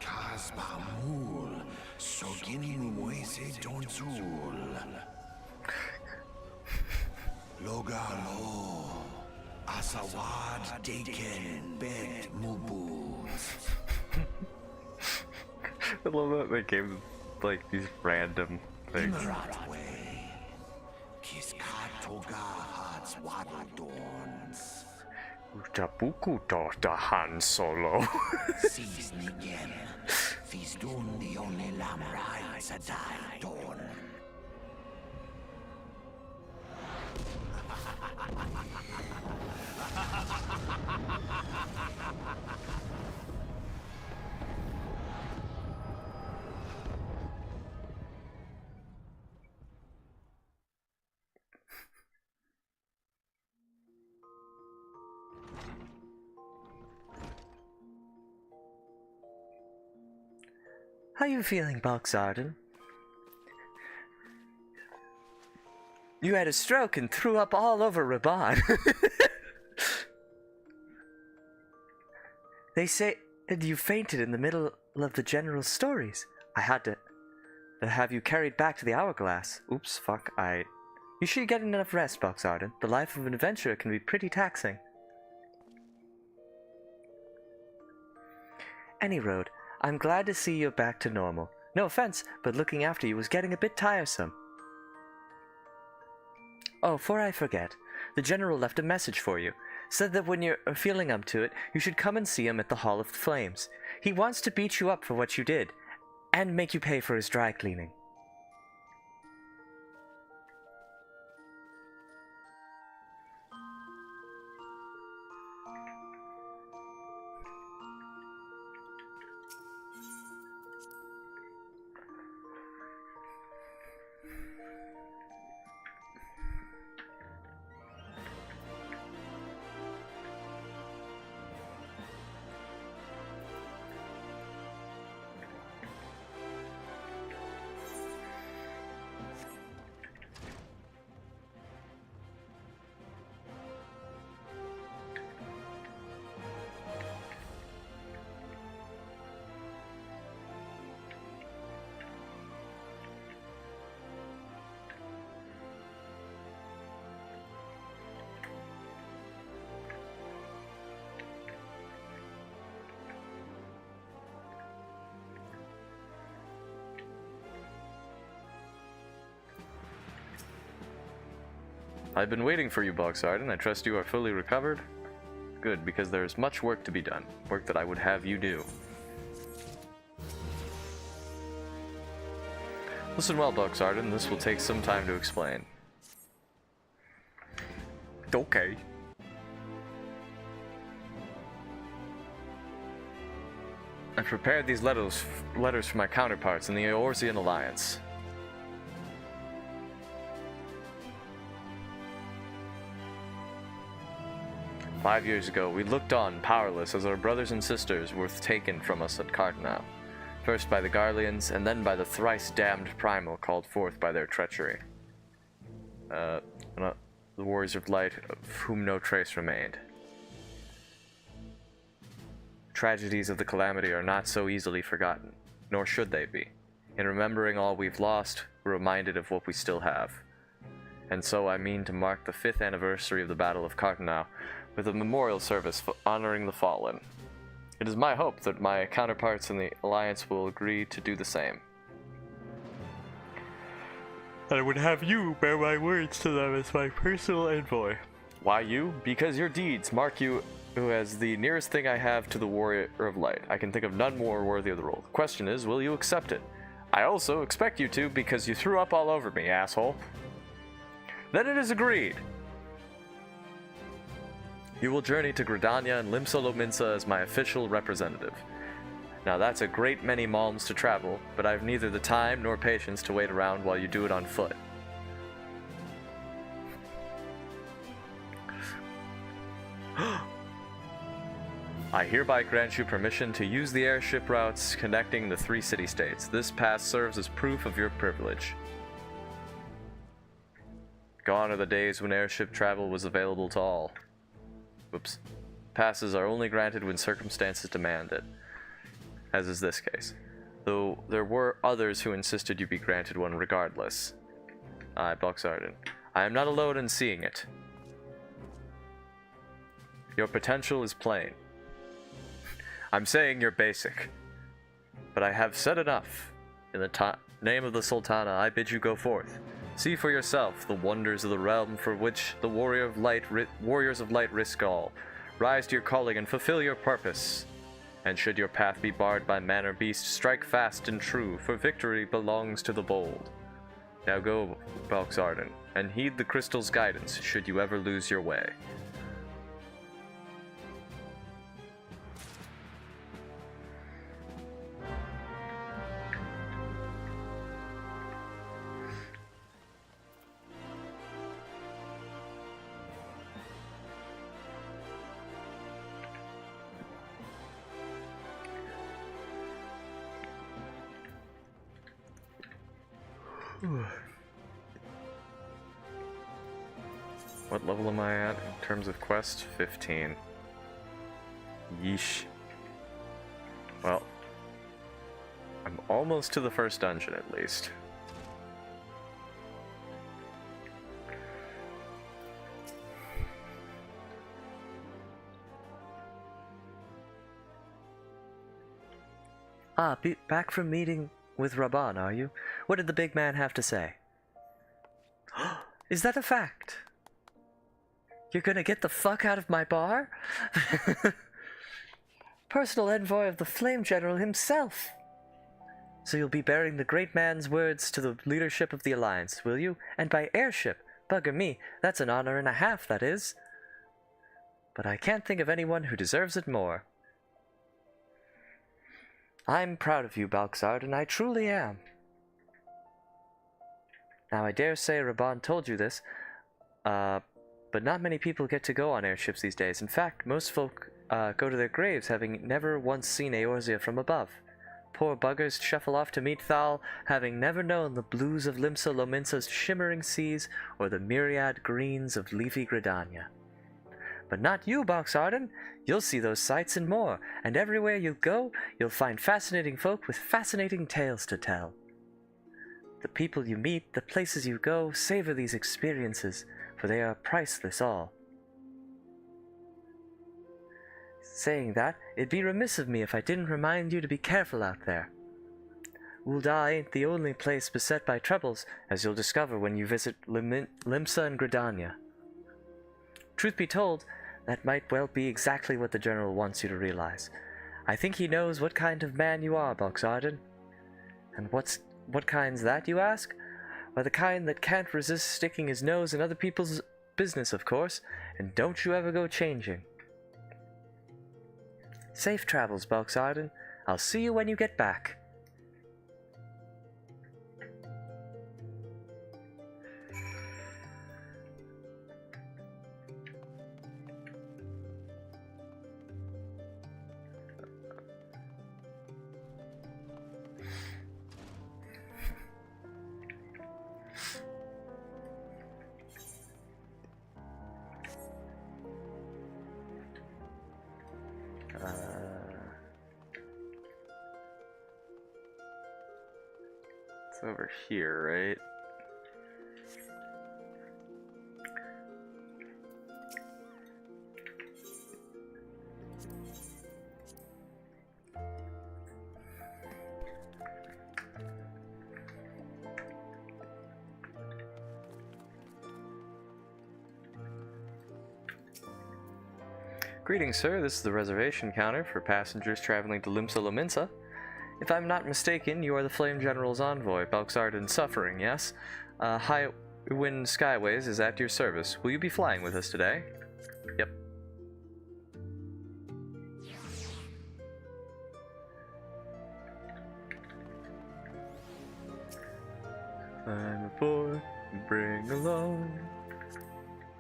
Kasbamul, Sogin Moise Donzul. Logalo, Asawad Deken Bet Mubuz. I love that they gave like these random things. Imratwe, Kiskatoga Hats Wadodons. Utapuku da Han Solo. Sees Nigen, Fizdun the only Lamrai Sadai Dawn. How you feeling, Box Arden? You had a stroke and threw up all over Raban. They say that you fainted in the middle of the general's stories. I had to have you carried back to the hourglass. Oops, fuck, You should get enough rest, Box Arden. The life of an adventurer can be pretty taxing. Any road, I'm glad to see you're back to normal. No offense, but looking after you was getting a bit tiresome. Oh, before I forget, the general left a message for you. Said that when you're feeling up to it, you should come and see him at the Hall of the Flames. He wants to beat you up for what you did, and make you pay for his dry cleaning. I've been waiting for you, Box Arden. I trust you are fully recovered? Good, because there is much work to be done. Work that I would have you do. Listen well, Box Arden. This will take some time to explain. I've prepared these letters for my counterparts in the Eorzean Alliance. "5 years ago, we looked on, powerless, as our brothers and sisters were taken from us at Cardinal. First by the Garleans, and then by the thrice-damned Primal called forth by their treachery. The Warriors of Light, of whom no trace remained. Tragedies of the Calamity are not so easily forgotten, nor should they be. In remembering all we've lost, we're reminded of what we still have. And so I mean to mark the 5th anniversary of the Battle of Cardinal with a memorial service honoring the fallen. It is my hope that my counterparts in the Alliance will agree to do the same. I would have you bear my words to them as my personal envoy." "Why you? Because your deeds mark you as the nearest thing I have to the Warrior of Light. I can think of none more worthy of the role. The question is, will you accept it? I also expect you to, because you threw up all over me, asshole." "Then it is agreed. You will journey to Gridania and Limsa Lominsa as my official representative. Now that's a great many malms to travel, but I've neither the time nor patience to wait around while you do it on foot. I hereby grant you permission to use the airship routes connecting the 3 city-states. This pass serves as proof of your privilege. Gone are the days when airship travel was available to all. Oops. Passes are only granted when circumstances demand it, as is this case, though there were others who insisted you be granted one regardless. I, Boxarden, I am not alone in seeing it. Your potential is plain. I'm saying you're basic, but I have said enough. In the name of the Sultana, I bid you go forth. See for yourself the wonders of the realm for which the Warriors of Light risk all. Rise to your calling and fulfill your purpose. And should your path be barred by man or beast, strike fast and true, for victory belongs to the bold. Now go, Boxarden, and heed the crystal's guidance should you ever lose your way." What level am I at in terms of quest? 15. Yeesh. Well, I'm almost to the first dungeon at least. Ah, back from meeting with Raban, are you? What did the big man have to say? Is that a fact? You're gonna get the fuck out of my bar? Personal envoy of the Flame General himself! So you'll be bearing the great man's words to the leadership of the Alliance, will you? And by airship! Bugger me, that's an honor and a half, that is. But I can't think of anyone who deserves it more. I'm proud of you, Balxard, I truly am. Now, I dare say Raban told you this, but not many people get to go on airships these days. In fact, most folk go to their graves having never once seen Eorzea from above. Poor buggers shuffle off to meet Thal, having never known the blues of Limsa Lominsa's shimmering seas or the myriad greens of leafy Gridania. But not you, Boxarden. You'll see those sights and more, and everywhere you go, you'll find fascinating folk with fascinating tales to tell. The people you meet, the places you go, savor these experiences, for they are priceless all. Saying that, it'd be remiss of me if I didn't remind you to be careful out there. Ul'dah ain't the only place beset by troubles, as you'll discover when you visit Limsa and Gridania. Truth be told, that might well be exactly what the General wants you to realize. I think he knows what kind of man you are, Boxarden. And what kind's that, you ask? Why, the kind that can't resist sticking his nose in other people's business, of course, and don't you ever go changing. Safe travels, Boxarden. I'll see you when you get back. It's over here, right? Greetings, sir. This is the reservation counter for passengers traveling to Limsa Lominsa. If I'm not mistaken, you are the Flame General's envoy, Belxardan Suffering, yes? Highwind Skyways is at your service. Will you be flying with us today? Yep. I'm aboard, bring along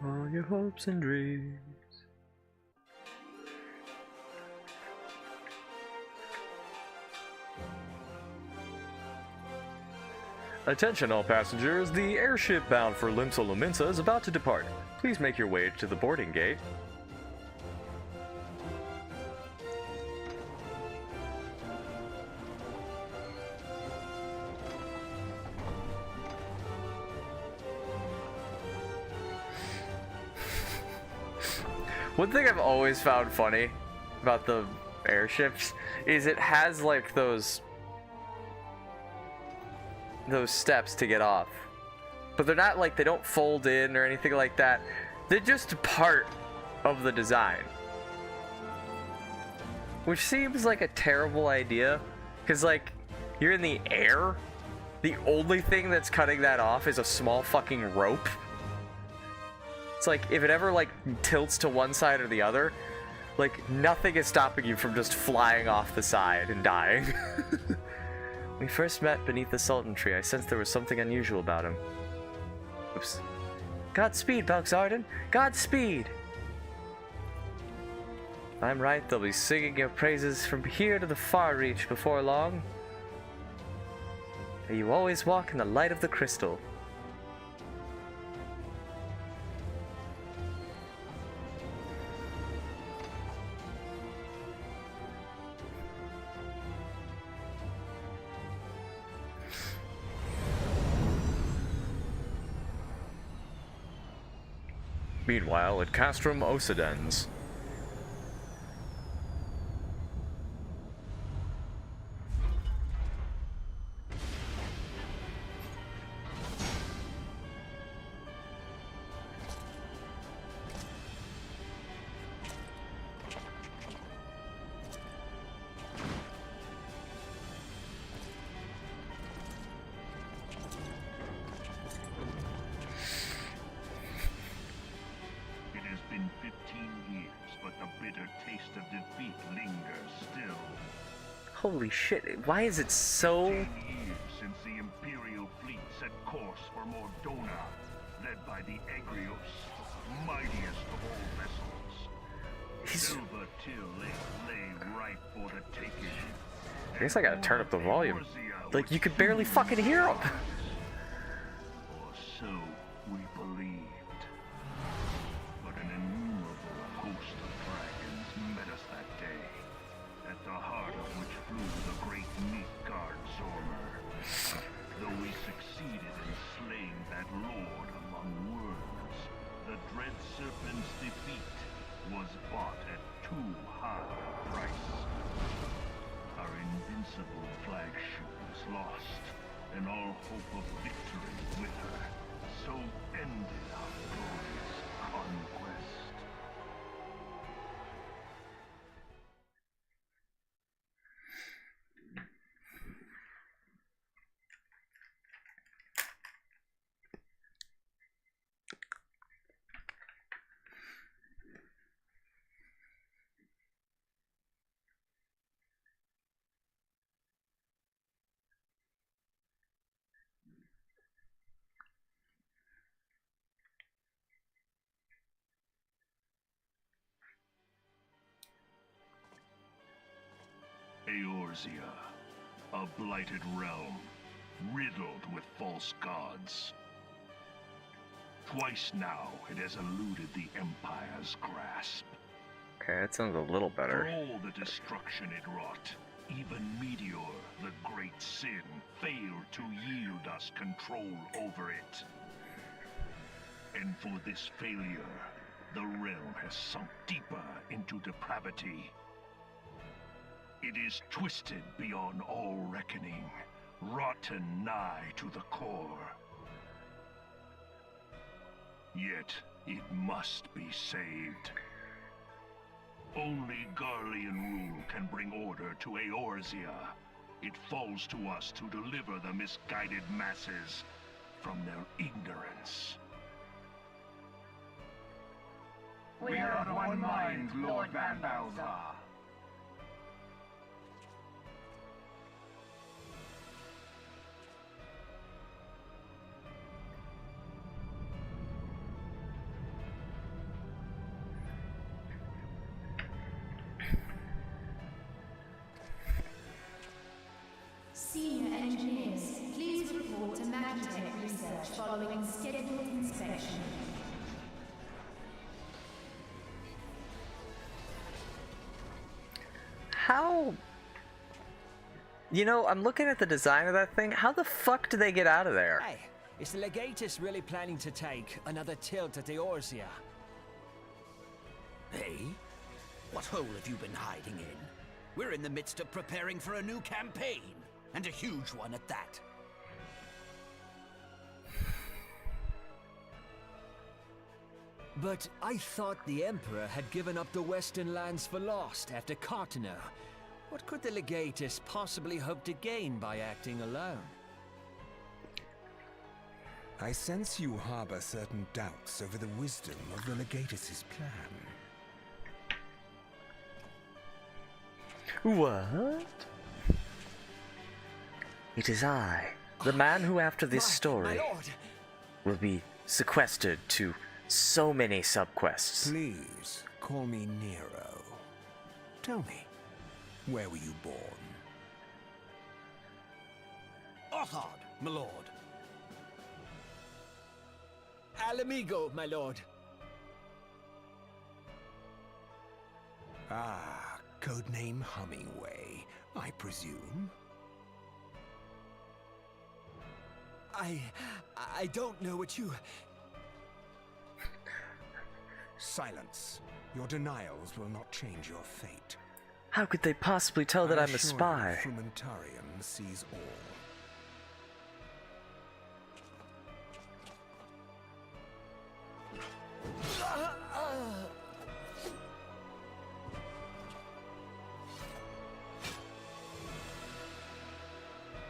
all your hopes and dreams. Attention all passengers, the airship bound for Limsa Lominsa is about to depart. Please make your way to the boarding gate. One thing I've always found funny about the airships is it has like those steps to get off, but they're not like, they don't fold in or anything like that. They're just part of the design, which seems like a terrible idea, because like, you're in the air, the only thing that's cutting that off is a small fucking rope. It's like, if it ever like tilts to one side or the other, like nothing is stopping you from just flying off the side and dying. We first met beneath the Sultan tree. I sensed there was something unusual about him. Oops. Godspeed, Belxardan! Godspeed! If I'm right, they'll be singing your praises from here to the far reach before long. May you always walk in the light of the crystal. Meanwhile, at Castrum Occidens. Holy shit, why is it so... 10 years since the Imperial fleet set course for Mordona, led by the Agrios, mightiest of all vessels. Silver Till lay ripe for the taking. I guess I gotta turn up the volume. Like, you could barely fucking hear him! Or so we believed. But an innumerable host of dragons met us that day, at the heart of which flew the great Midgard Zormer. Though we succeeded in slaying that lord among worms, the dread serpent's defeat was bought at too high a price. Our invincible flagship was lost, and all hope of victory with her. So ended our glorious conquest. Eorzea, a blighted realm, riddled with false gods. Twice now it has eluded the Empire's grasp. Okay, that sounds a little For better. all the destruction it wrought, even Meteor, the great sin, failed to yield us control over it. And for this failure, the realm has sunk deeper into depravity. It is twisted beyond all reckoning, rotten nigh to the core. Yet, it must be saved. Only Garlean rule can bring order to Eorzea. It falls to us to deliver the misguided masses from their ignorance. We are of one mind, Lord Van Balzar. Senior engineers, please report to Magitech research following scheduled inspection. How? You know, I'm looking at the design of that thing. How the fuck do they get out of there? Hey, is the Legatus really planning to take another tilt at Eorzea? Hey? What hole have you been hiding in? We're in the midst of preparing for a new campaign, and a huge one at that. But I thought the Emperor had given up the Western lands for lost after Carteneau. What could the Legatus possibly hope to gain by acting alone? I sense you harbor certain doubts over the wisdom of the Legatus's plan. What? It is I, the man who after this story will be sequestered to so many subquests. Please, call me Nero. Tell me, where were you born? Othard, my lord. Alamigo, my lord. Ah, codename Hummingway, I presume. I don't know what you... Silence. Your denials will not change your fate. How could they possibly tell that I'm a spy? Frumentarium sees all.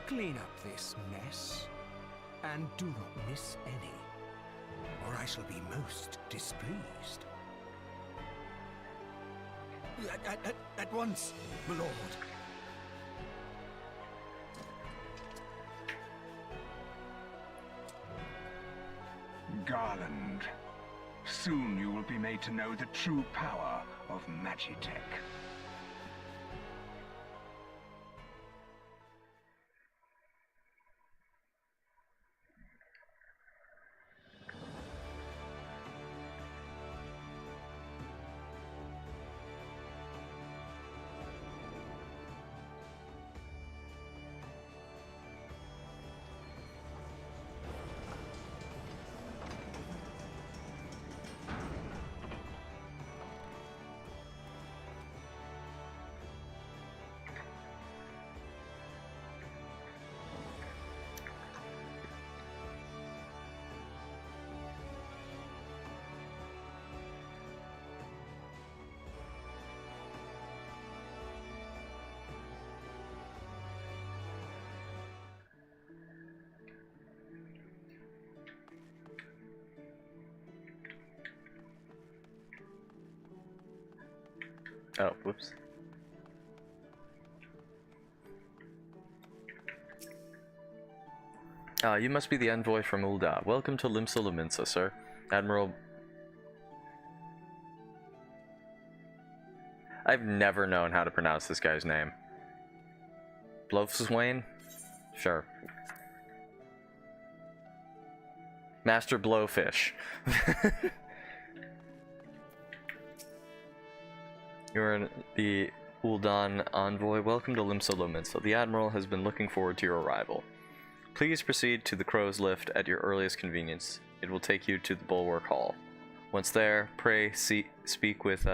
Clean up this mess, and do not miss any, or I shall be most displeased. At once, my lord. Garland, soon you will be made to know the true power of Magitech. Oh, whoops. You must be the envoy from Ul'dah. Welcome to Limsa Lominsa, sir. Admiral... I've never known how to pronounce this guy's name. Blowswain? Sure. Master Blowfish. You're the Ul'dan envoy. Welcome to Limsa. The Admiral has been looking forward to your arrival. Please proceed to the Crow's Lift at your earliest convenience. It will take you to the Bulwark Hall. Once there, pray speak with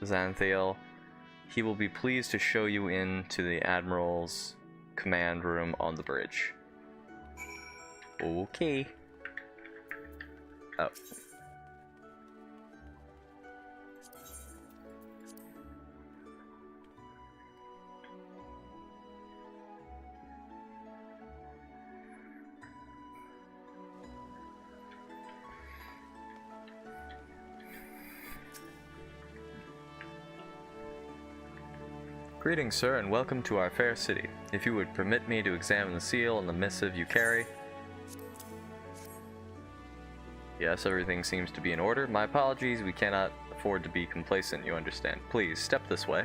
Xanthiel. He will be pleased to show you in to the Admiral's command room on the bridge. Okay. Oh. Greetings, sir, and welcome to our fair city. If you would permit me to examine the seal and the missive you carry. Yes, everything seems to be in order. My apologies, we cannot afford to be complacent, you understand. Please, step this way.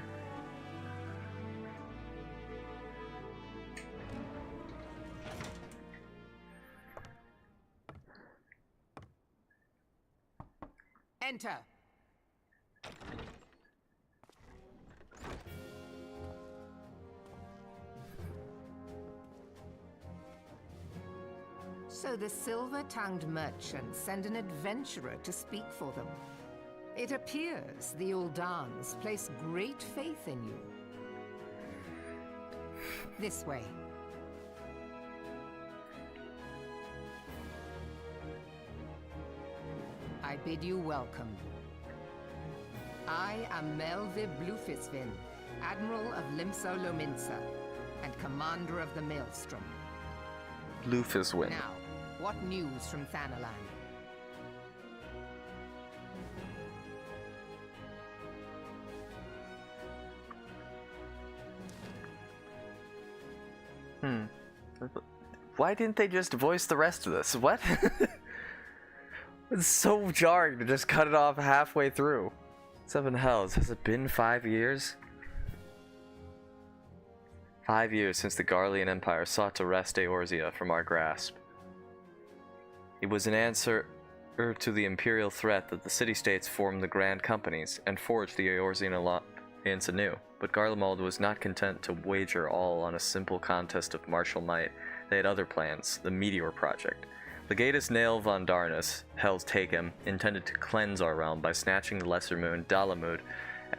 Enter. So the silver-tongued merchants send an adventurer to speak for them. It appears the Uldans place great faith in you. This way. I bid you welcome. I am Melve Blufisvin, Admiral of Limsa Lominsa, and Commander of the Maelstrom. Blufiswin. Now, what news from Thanalan? Why didn't they just voice the rest of this? What? It's so jarring to just cut it off halfway through. Seven hells. Has it been 5 years? 5 years since the Garlean Empire sought to wrest Eorzea from our grasp. It was an answer to the imperial threat that the city-states formed the Grand Companies and forged the Eorzean alliance anew. But Garlemald was not content to wager all on a simple contest of martial might. They had other plans, the Meteor Project. Legatus Nael von Darnus, Hell's Takem, intended to cleanse our realm by snatching the lesser moon, Dalamud,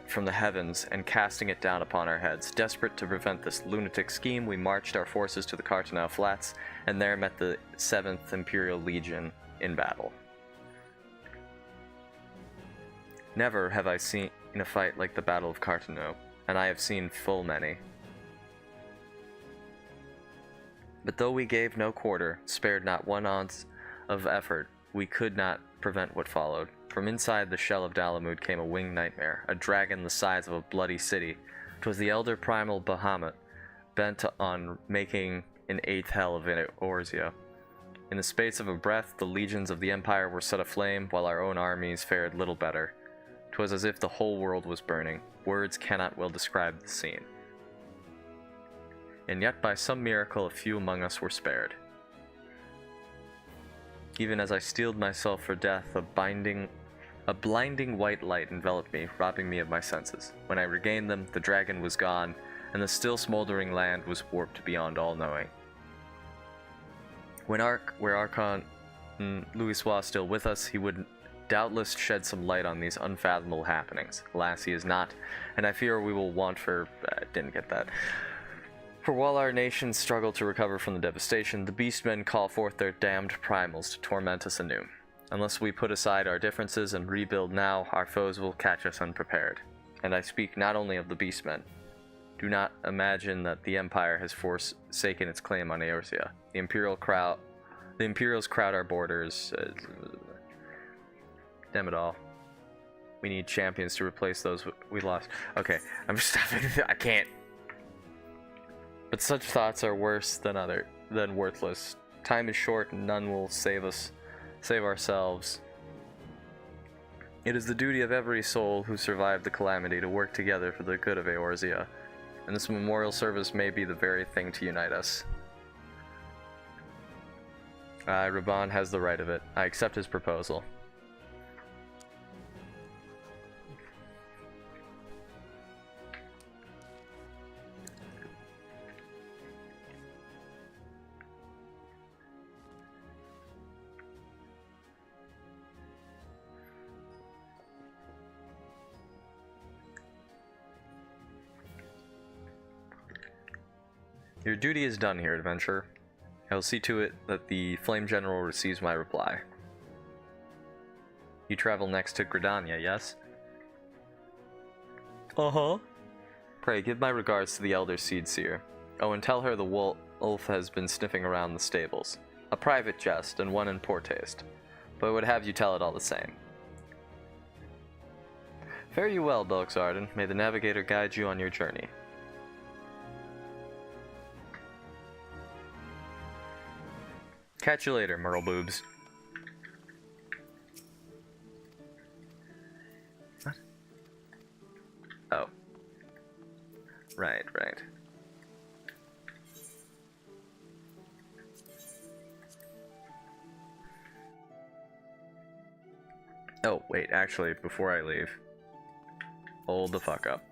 from the heavens and casting it down upon our heads. Desperate to prevent this lunatic scheme, we marched our forces to the Cartanau Flats, and there met the 7th Imperial Legion in battle. Never have I seen a fight like the Battle of Cartanau, and I have seen full many. But though we gave no quarter, spared not one ounce of effort, we could not prevent what followed. From inside the shell of Dalamud came a winged nightmare, a dragon the size of a bloody city. 'Twas the elder primal Bahamut, bent on making an 8th hell of Eorzea. In the space of a breath, the legions of the Empire were set aflame, while our own armies fared little better. 'Twas as if the whole world was burning. Words cannot well describe the scene. And yet by some miracle a few among us were spared. Even as I steeled myself for death, a blinding white light enveloped me, robbing me of my senses. When I regained them, the dragon was gone, and the still smoldering land was warped beyond all knowing. Were Archon Louis was still with us, he would doubtless shed some light on these unfathomable happenings. Alas, he is not, and I fear we will want for... didn't get that. For while our nations struggle to recover from the devastation, the Beastmen call forth their damned primals to torment us anew. Unless we put aside our differences and rebuild now, our foes will catch us unprepared. And I speak not only of the Beastmen. Do not imagine that the Empire has forsaken its claim on Eorzea. The Imperials crowd our borders. Damn it all. We need champions to replace those we lost. Okay, I'm just stopping. I can't. But such thoughts are worse than worthless. Time is short and none will save ourselves. It is the duty of every soul who survived the calamity to work together for the good of Eorzea. and this memorial service may be the very thing to unite us. Raban has the right of it. I accept his proposal. Your duty is done here, adventurer. I will see to it that the Flame General receives my reply. You travel next to Gridania, yes? Uh-huh. Pray, give my regards to the Elder Seedseer. Oh, and tell her the wolf has been sniffing around the stables. A private jest, and one in poor taste. But I would have you tell it all the same. Fare you well, Belxarden. May the Navigator guide you on your journey. Catch you later, Merle Boobs. What? Oh. Right. Oh, wait, actually, before I leave, hold the fuck up.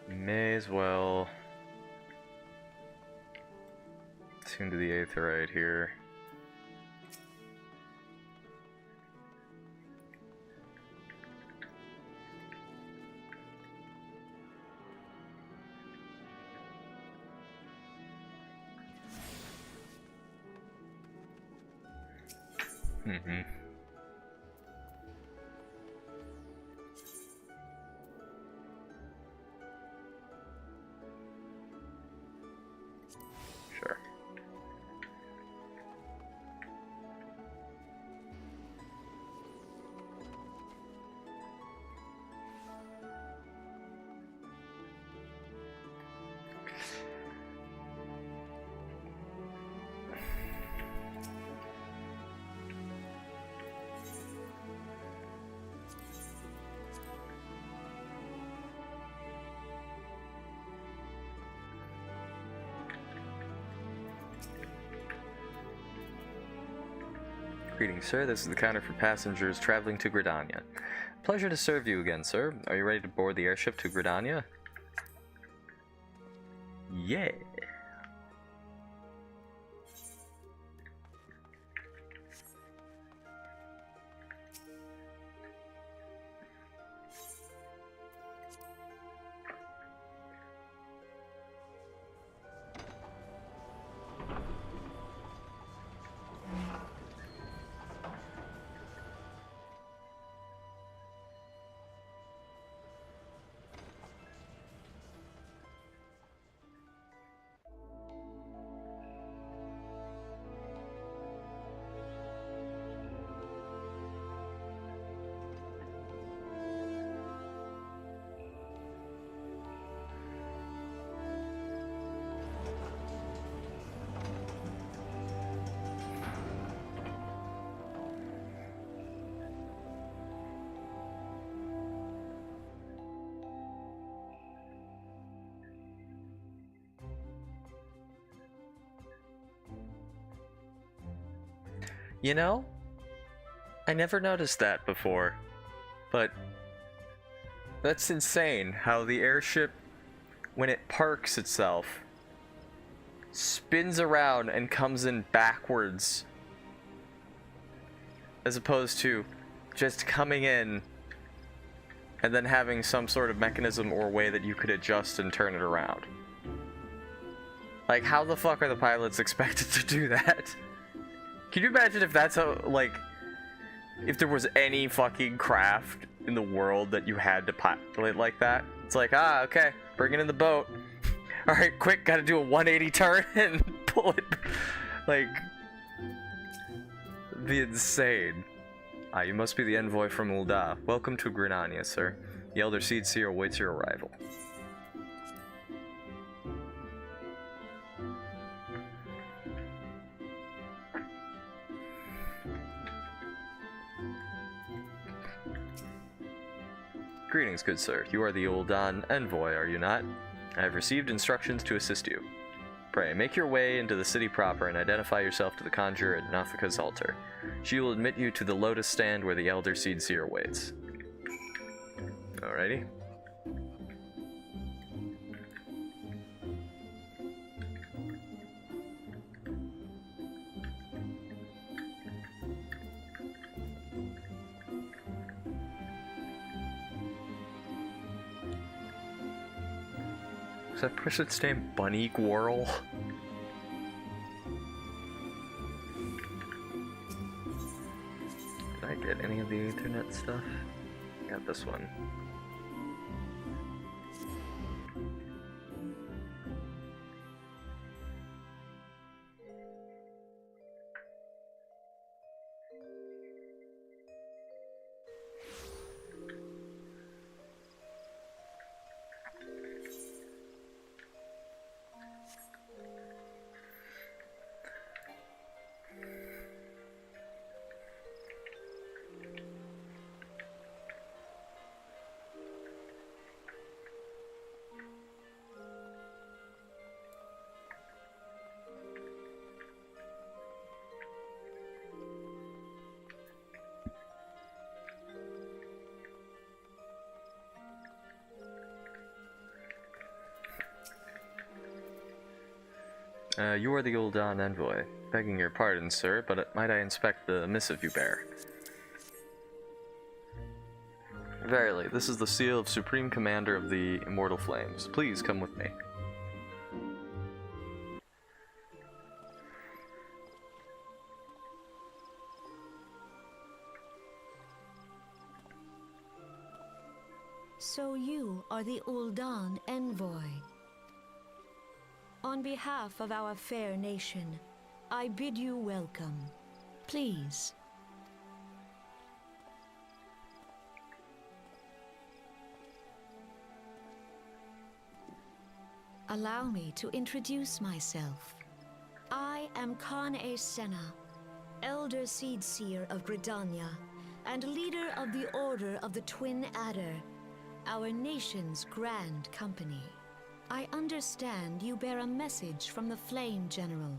May as well tune to the Aetherite here. Sure. Greetings, sir. This is the counter for passengers traveling to Gridania. Pleasure to serve you again, sir. Are you ready to board the airship to Gridania? Yeah. You know, I never noticed that before, but that's insane how the airship, when it parks itself, spins around and comes in backwards, as opposed to just coming in and then having some sort of mechanism or way that you could adjust and turn it around. Like, how the fuck are the pilots expected to do that? Can you imagine if that's how, like, if there was any fucking craft in the world that you had to pilot like that? It's like, okay, bring it in the boat. Alright, quick, gotta do a 180 turn and pull it. Like, the insane. You must be the envoy from Ul'dah. Welcome to Gridania, sir. The Elder Seedseer awaits your arrival. Greetings, good sir. You are the Ul'dan envoy, are you not? I have received instructions to assist you. Pray, make your way into the city proper and identify yourself to the conjurer at Nathika's altar. She will admit you to the lotus stand where the Elder Seed Seer waits. Alrighty. Is that person's name Bunny Gwirl? Did I get any of the Ethernet stuff? I got this one. You are the Ul'dan envoy. Begging your pardon, sir, but might I inspect the missive you bear? Verily, this is the seal of Supreme Commander of the Immortal Flames. Please come with me. So you are the Ul'dan envoy. On behalf of our fair nation, I bid you welcome. Please. Allow me to introduce myself. I am Khan-e Senna, Elder Seed Seer of Gridania, and leader of the Order of the Twin Adder, our nation's grand company. I understand you bear a message from the Flame General.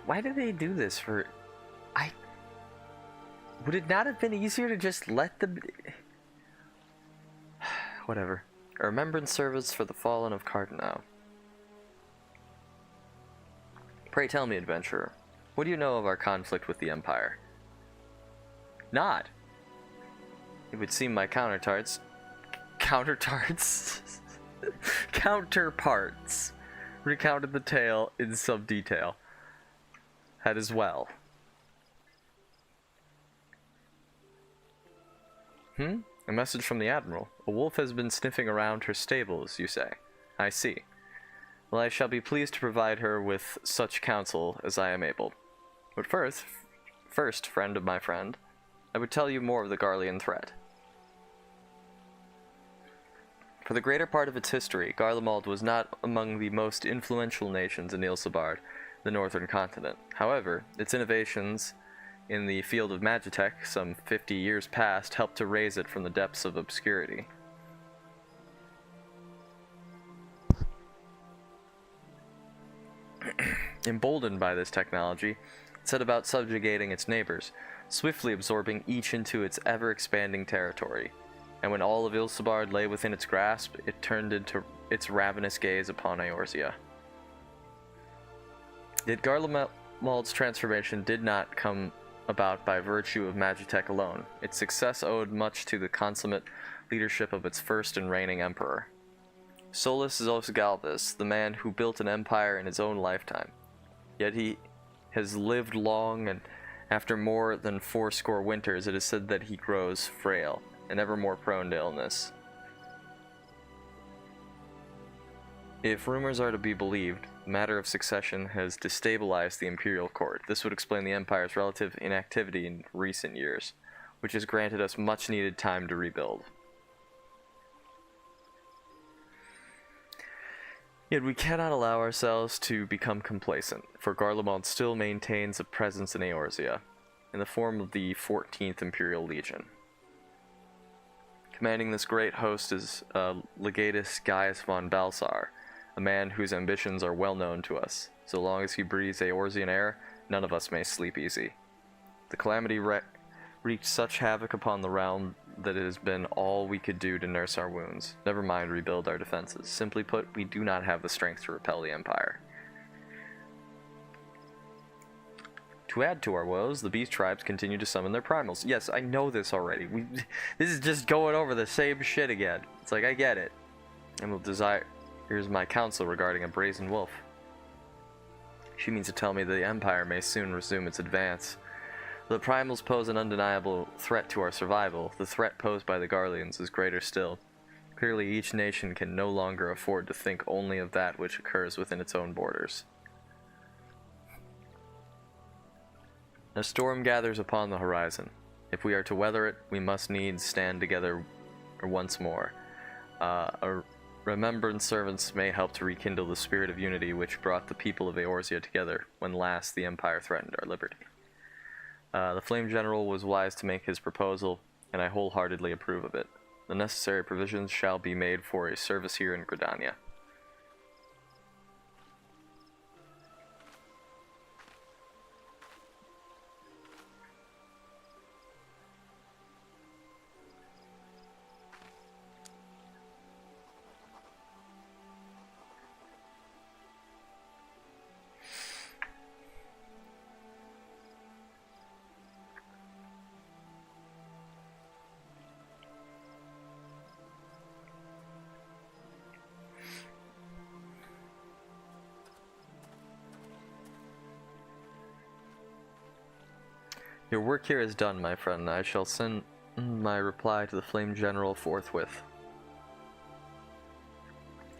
Why do they do this for... Would it not have been easier to just let them... Whatever. A remembrance service for the fallen of Cardinal. Pray tell me, adventurer, what do you know of our conflict with the Empire? Not. It would seem my counterparts recounted the tale in some detail. That as well. A message from the Admiral. A wolf has been sniffing around her stables, you say. I see. Well, I shall be pleased to provide her with such counsel as I am able. But first, friend of my friend, I would tell you more of the Garlean threat. For the greater part of its history, Garlemald was not among the most influential nations in Ilsabard, the northern continent. However, its innovations in the field of magitech, some 50 years past, helped to raise it from the depths of obscurity. Emboldened by this technology, it set about subjugating its neighbors, swiftly absorbing each into its ever-expanding territory. And when all of Ilsabard lay within its grasp, it turned into its ravenous gaze upon Eorzea. Yet Garlemald's transformation did not come about by virtue of magitech alone. Its success owed much to the consummate leadership of its first and reigning emperor. Solus Zosgalvis, the man who built an empire in his own lifetime. Yet he has lived long, and after more than 80 winters, it is said that he grows frail and ever more prone to illness. If rumors are to be believed, the matter of succession has destabilized the imperial court. This would explain the empire's relative inactivity in recent years, which has granted us much needed time to rebuild. Yet we cannot allow ourselves to become complacent, for Garlemald still maintains a presence in Eorzea, in the form of the 14th Imperial Legion. Commanding this great host is Legatus Gaius von Balsar, a man whose ambitions are well known to us. So long as he breathes Eorzean air, none of us may sleep easy. The calamity wreaked such havoc upon the realm that it has been all we could do to nurse our wounds, never mind rebuild our defenses. Simply put, we do not have the strength to repel the Empire. To add to our woes, the beast tribes continue to summon their primals. Yes, I know this already. This is just going over the same shit again. It's like, I get it. And will desire... Here's my counsel regarding a brazen wolf. She means to tell me that the Empire may soon resume its advance. The primals pose an undeniable threat to our survival. The threat posed by the Garleans is greater still. Clearly, each nation can no longer afford to think only of that which occurs within its own borders. A storm gathers upon the horizon. If we are to weather it, we must needs stand together once more. A remembrance servants may help to rekindle the spirit of unity which brought the people of Eorzea together when last the Empire threatened our liberty. The Flame General was wise to make his proposal, and I wholeheartedly approve of it. The necessary provisions shall be made for a service here in Gridania. Your work here is done, my friend. I shall send my reply to the Flame General forthwith.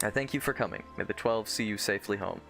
I thank you for coming. May the 12 see you safely home.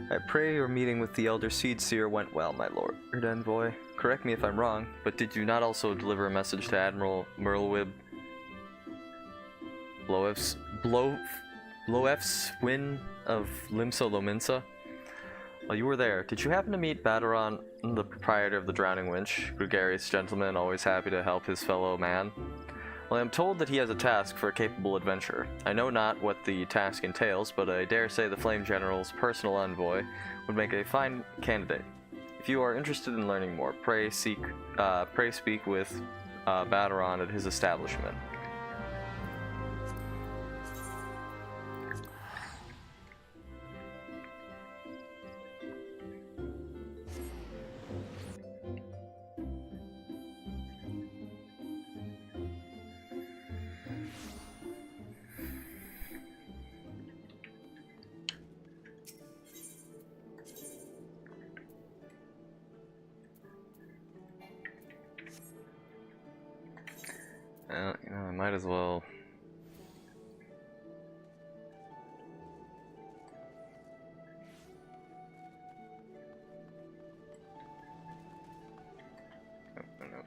I pray your meeting with the Elder Seed Seer went well, my lord envoy. Correct me if I'm wrong, but did you not also deliver a message to Admiral Merlwib Bloefswin of Limsa Lominsa? While you were there, did you happen to meet Badaron, the proprietor of the Drowning Winch, gregarious gentleman always happy to help his fellow man? Well, I am told that he has a task for a capable adventurer. I know not what the task entails, but I dare say the Flame General's personal envoy would make a fine candidate. If you are interested in learning more, pray speak with Badaron at his establishment. I might as well. No.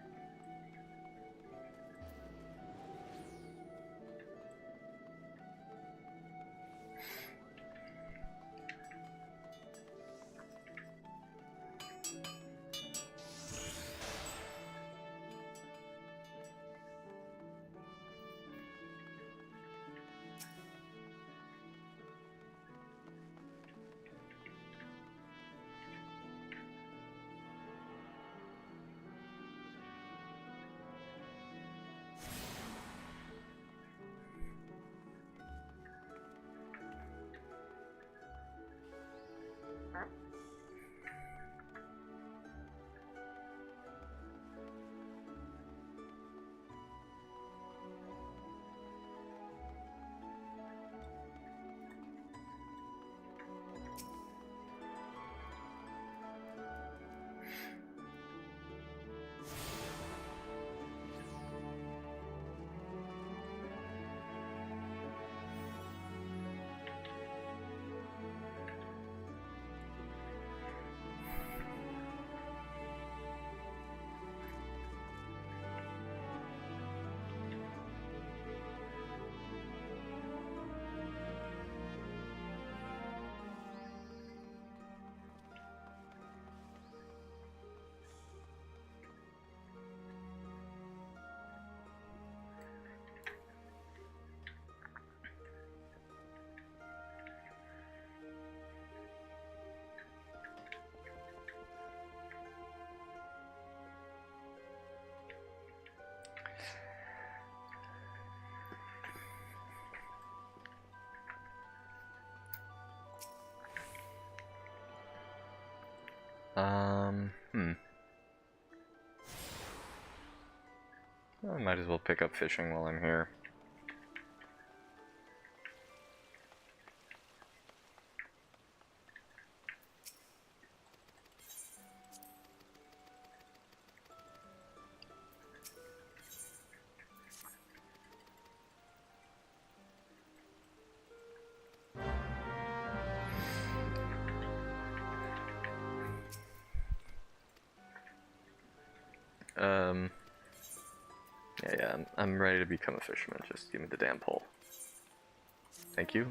I might as well pick up fishing while I'm here. Yeah, I'm ready to become a fisherman. Just give me the damn pole. Thank you.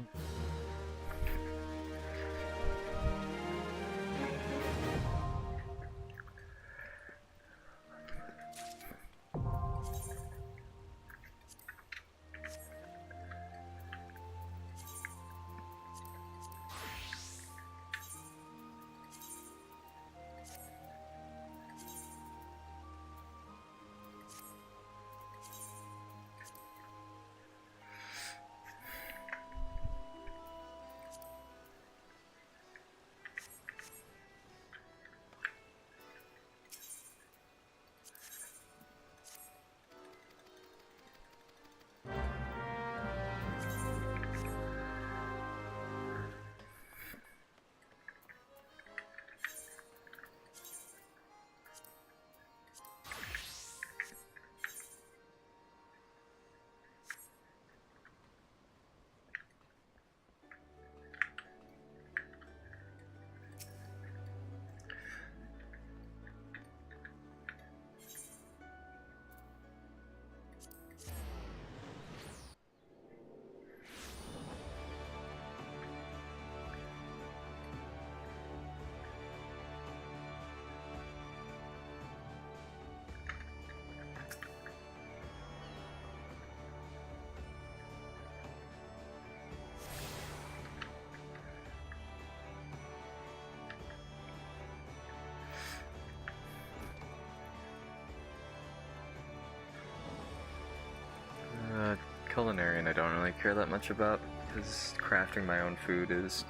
Culinarian I don't really care that much about, because crafting my own food is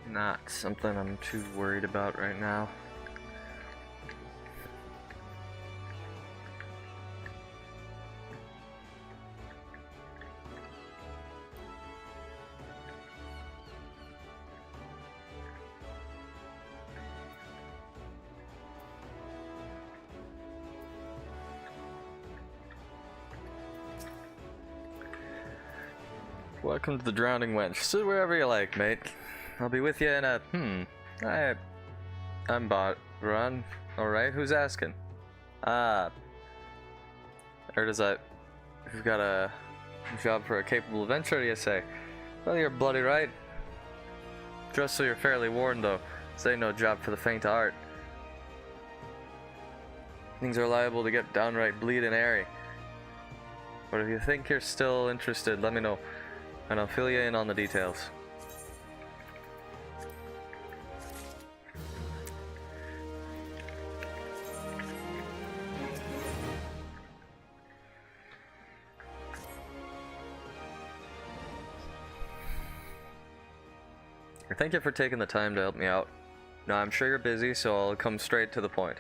not something I'm too worried about right now. Welcome to the Drowning Wench. Sit wherever you like, mate. I'll be with you in a... I'm bot run. Alright, who's asking? Or does that... You've got a job for a capable adventurer, you say? Well, you're bloody right. Just so you're fairly warned, though. This ain't no job for the faint of heart. Things are liable to get downright bleeding airy. But if you think you're still interested, let me know, and I'll fill you in on the details. Thank you for taking the time to help me out. Now, I'm sure you're busy, so I'll come straight to the point.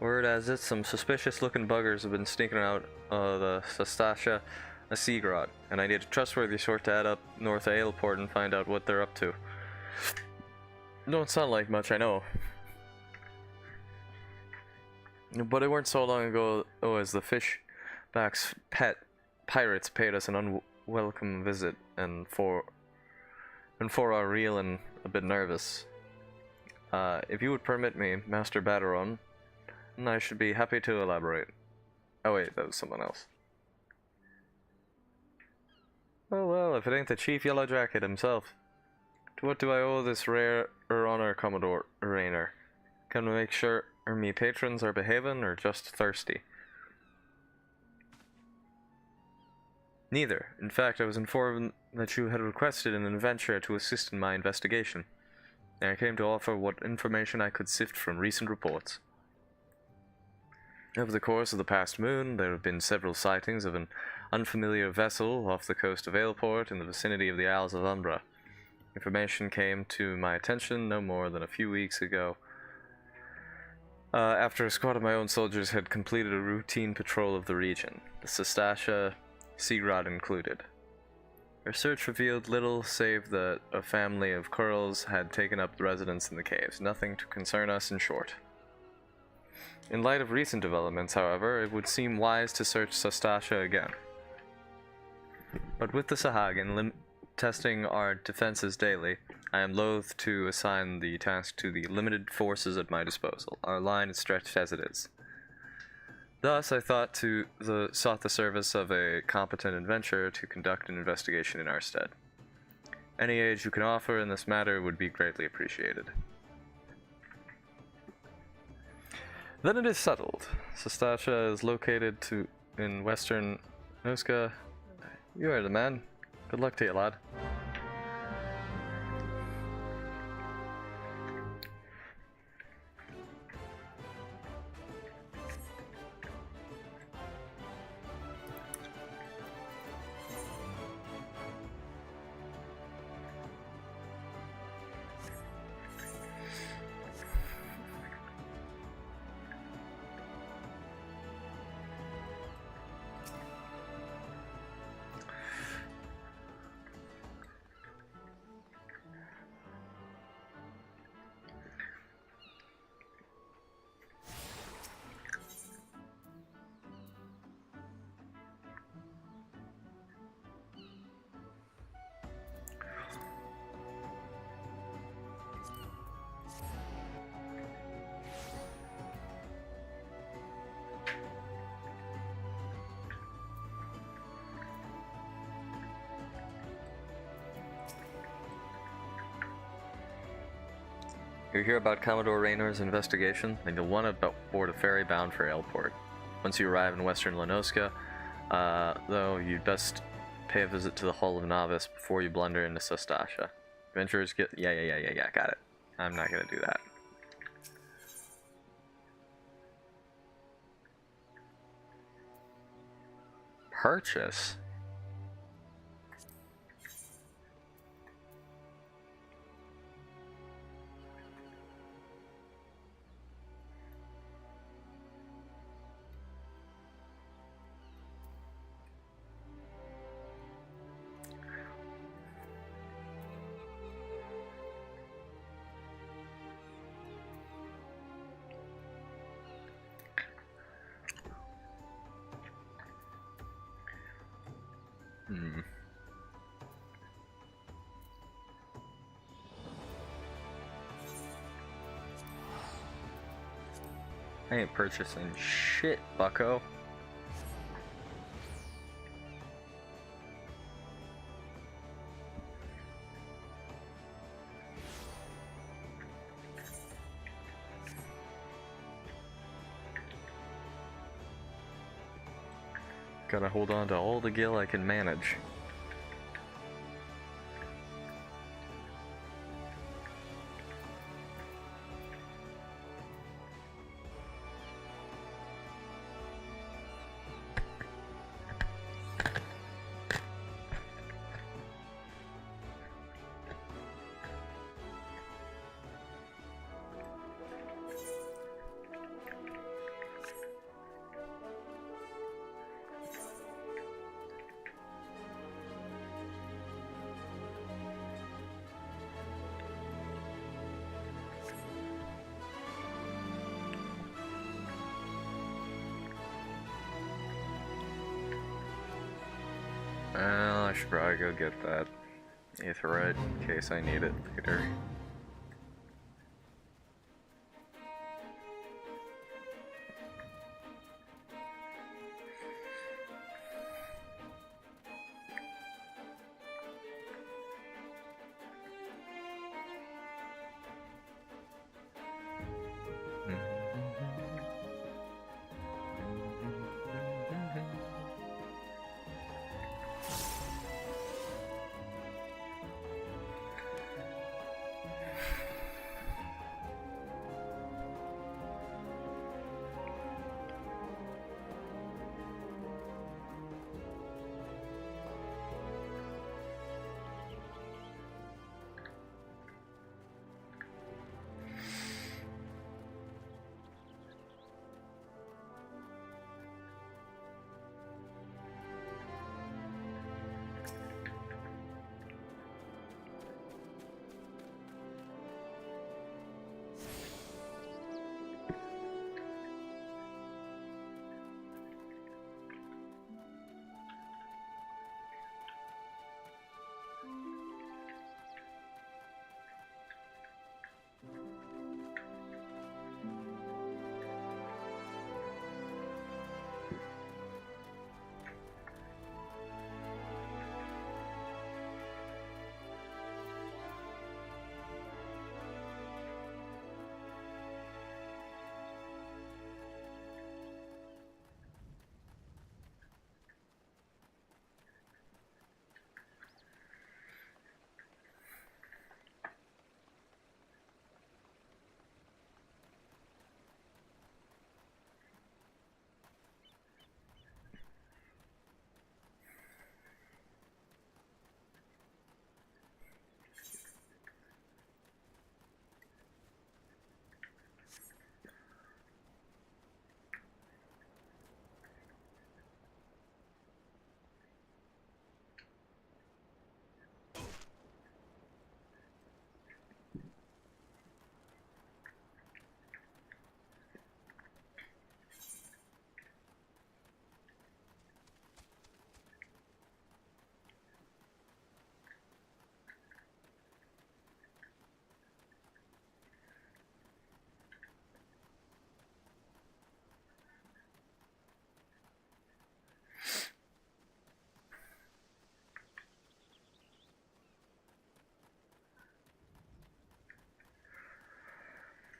Word has it, some suspicious-looking buggers have been sneaking out of the Sastasha Seagrod, and I need a trustworthy sort to head up north of Aleport and find out what they're up to. Don't sound like much, I know. But it weren't so long ago as the Fishback's pet pirates paid us an unwelcome visit, and for our real and a bit nervous. If you would permit me, Master Battaron, I should be happy to elaborate. Oh wait, that was someone else. Oh well, if it ain't the Chief Yellowjacket himself. To what do I owe this rare honor, Commodore Raynor? Can we make sure me patrons are behaving, or just thirsty? Neither. In fact, I was informed that you had requested an adventurer to assist in my investigation, and I came to offer what information I could sift from recent reports. Over the course of the past moon, there have been several sightings of an unfamiliar vessel off the coast of Aleport in the vicinity of the Isles of Umbra. Information came to my attention no more than a few weeks ago, after a squad of my own soldiers had completed a routine patrol of the region, the Sestasha, Seagrod included. Their search revealed little save that a family of Kurls had taken up residence in the caves, nothing to concern us in short. In light of recent developments, however, it would seem wise to search Sestasha again. But with the Sahagin testing our defenses daily, I am loath to assign the task to the limited forces at my disposal. Our line is stretched as it is. Thus, I sought the service of a competent adventurer to conduct an investigation in our stead. Any aid you can offer in this matter would be greatly appreciated. Then it is settled. Sestasha is located in western Noska. You are the man. Good luck to you, lad. You hear about Commodore Raynor's investigation, and you'll want to board a ferry bound for Ailport. Once you arrive in western Lenoska, though, you'd best pay a visit to the Hall of Novice before you blunder into Sestasha. Adventurers get... Yeah, got it. I'm not gonna do that. Purchase? I ain't purchasing shit, bucko. Gotta hold on to all the gil I can manage. Well, I should probably go get that aetheryte in case I need it later.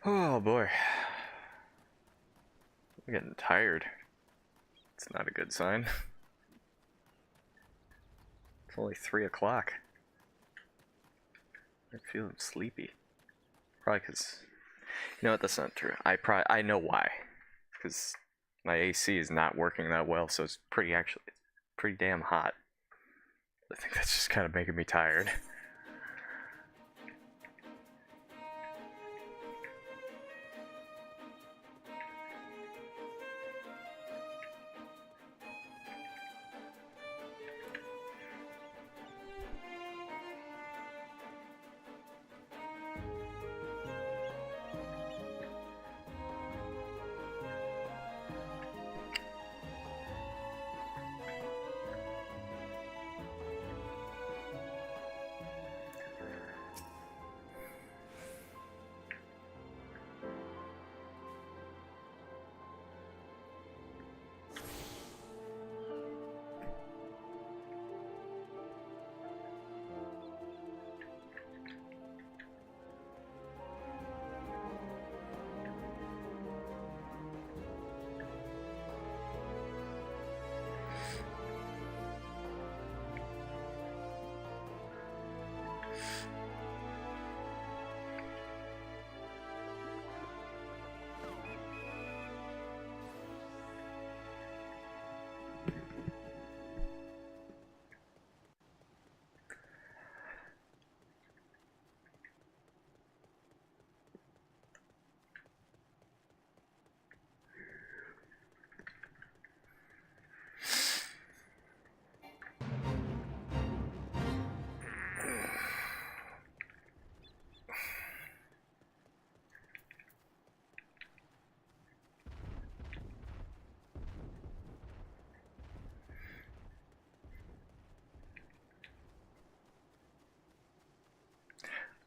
Oh boy. I'm getting tired. It's not a good sign. It's only 3 o'clock. I'm feeling sleepy. Probably because... You know what, that's not true. I know why. Because my AC is not working that well, so it's pretty damn hot. I think that's just kind of making me tired.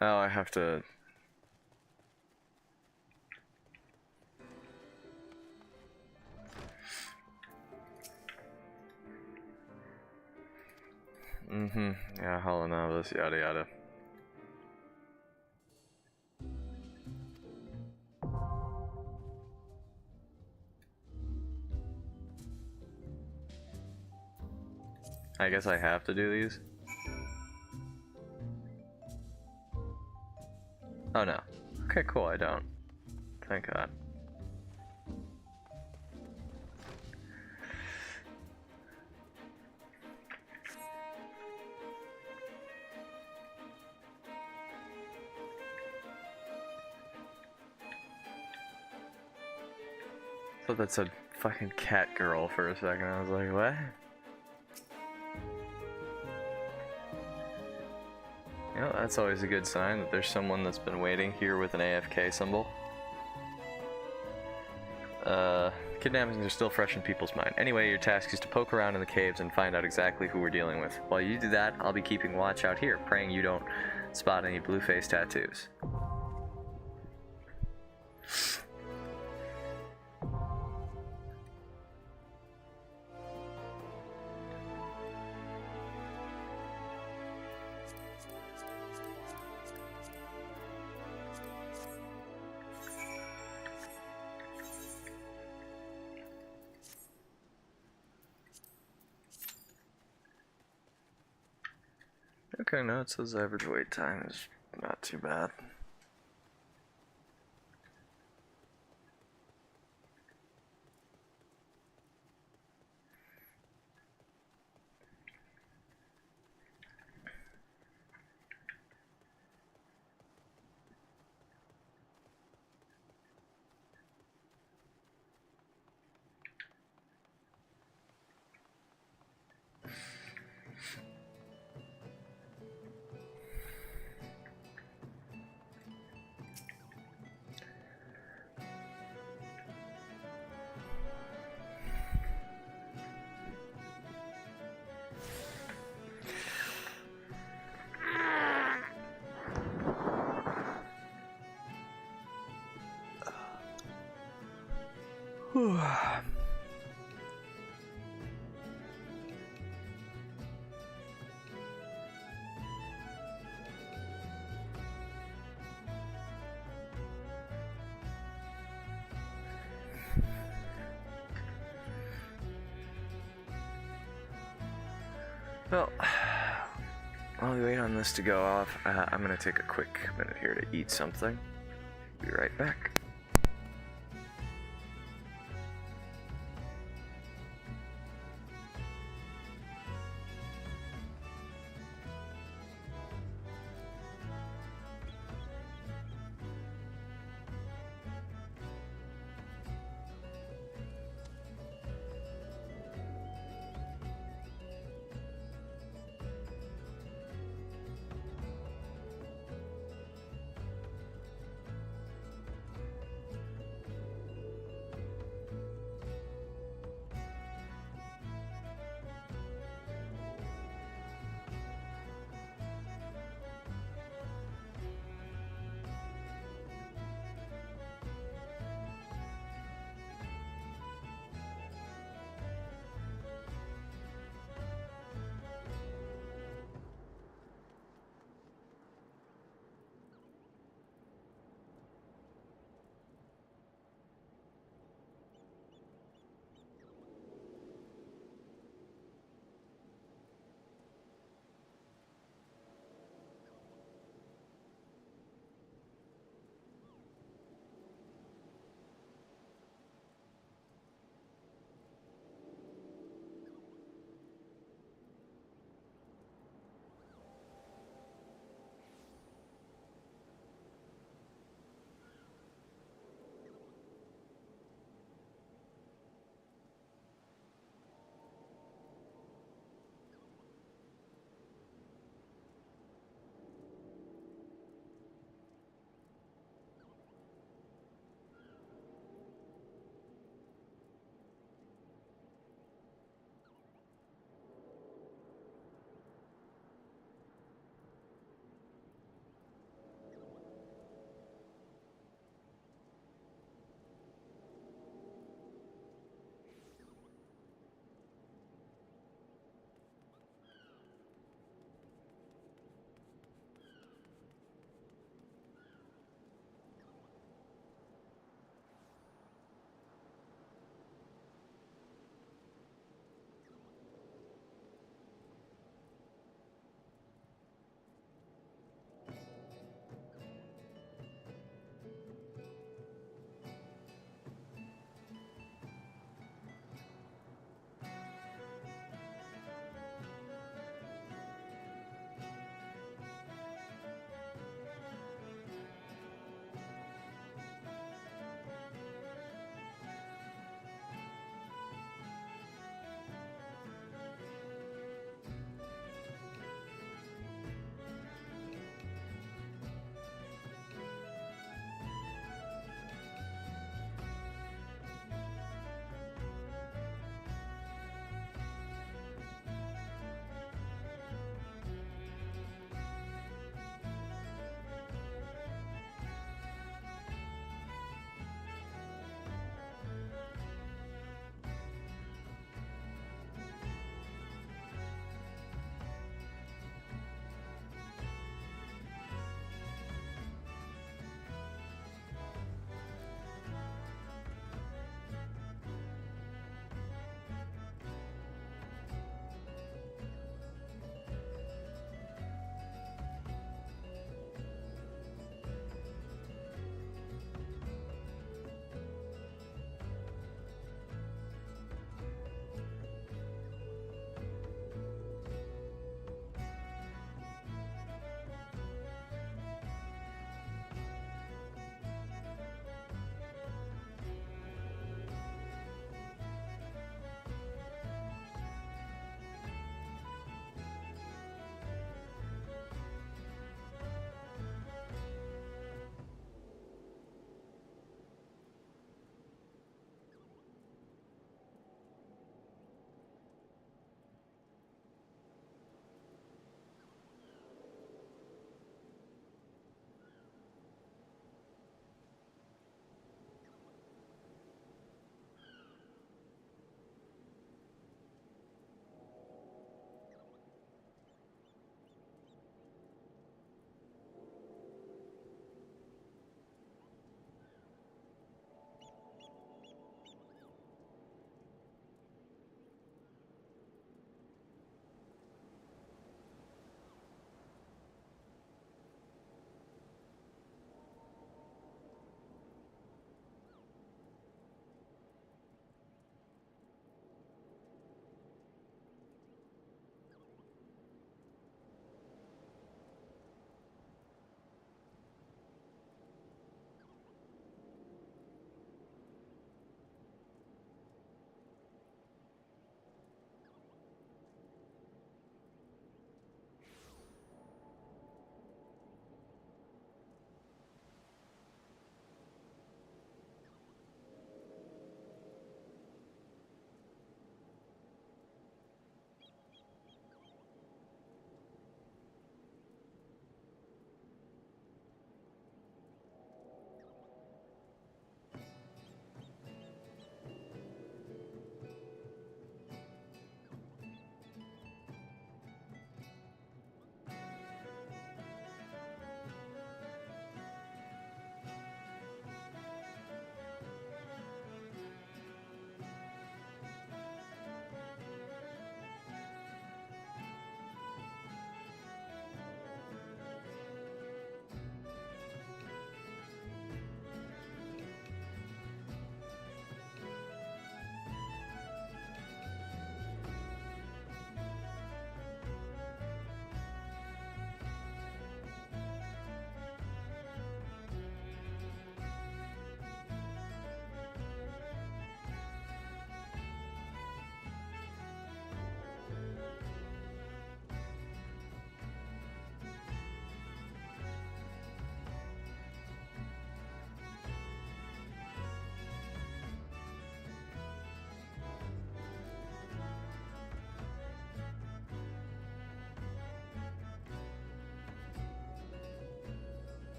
Oh, I have to... Yeah, Hollow Novice, yada yada. I guess I have to do these? Oh no. Okay, cool, I don't. Thank God. I thought that said fucking cat girl for a second. I was like, what? You know, that's always a good sign that there's someone that's been waiting here with an AFK symbol. Kidnappings are still fresh in people's mind. Anyway, your task is to poke around in the caves and find out exactly who we're dealing with. While you do that, I'll be keeping watch out here, praying you don't spot any blue face tattoos. Okay, no, it says average wait time is not too bad. Well, while we wait on this to go off, I'm gonna take a quick minute here to eat something. Be right back.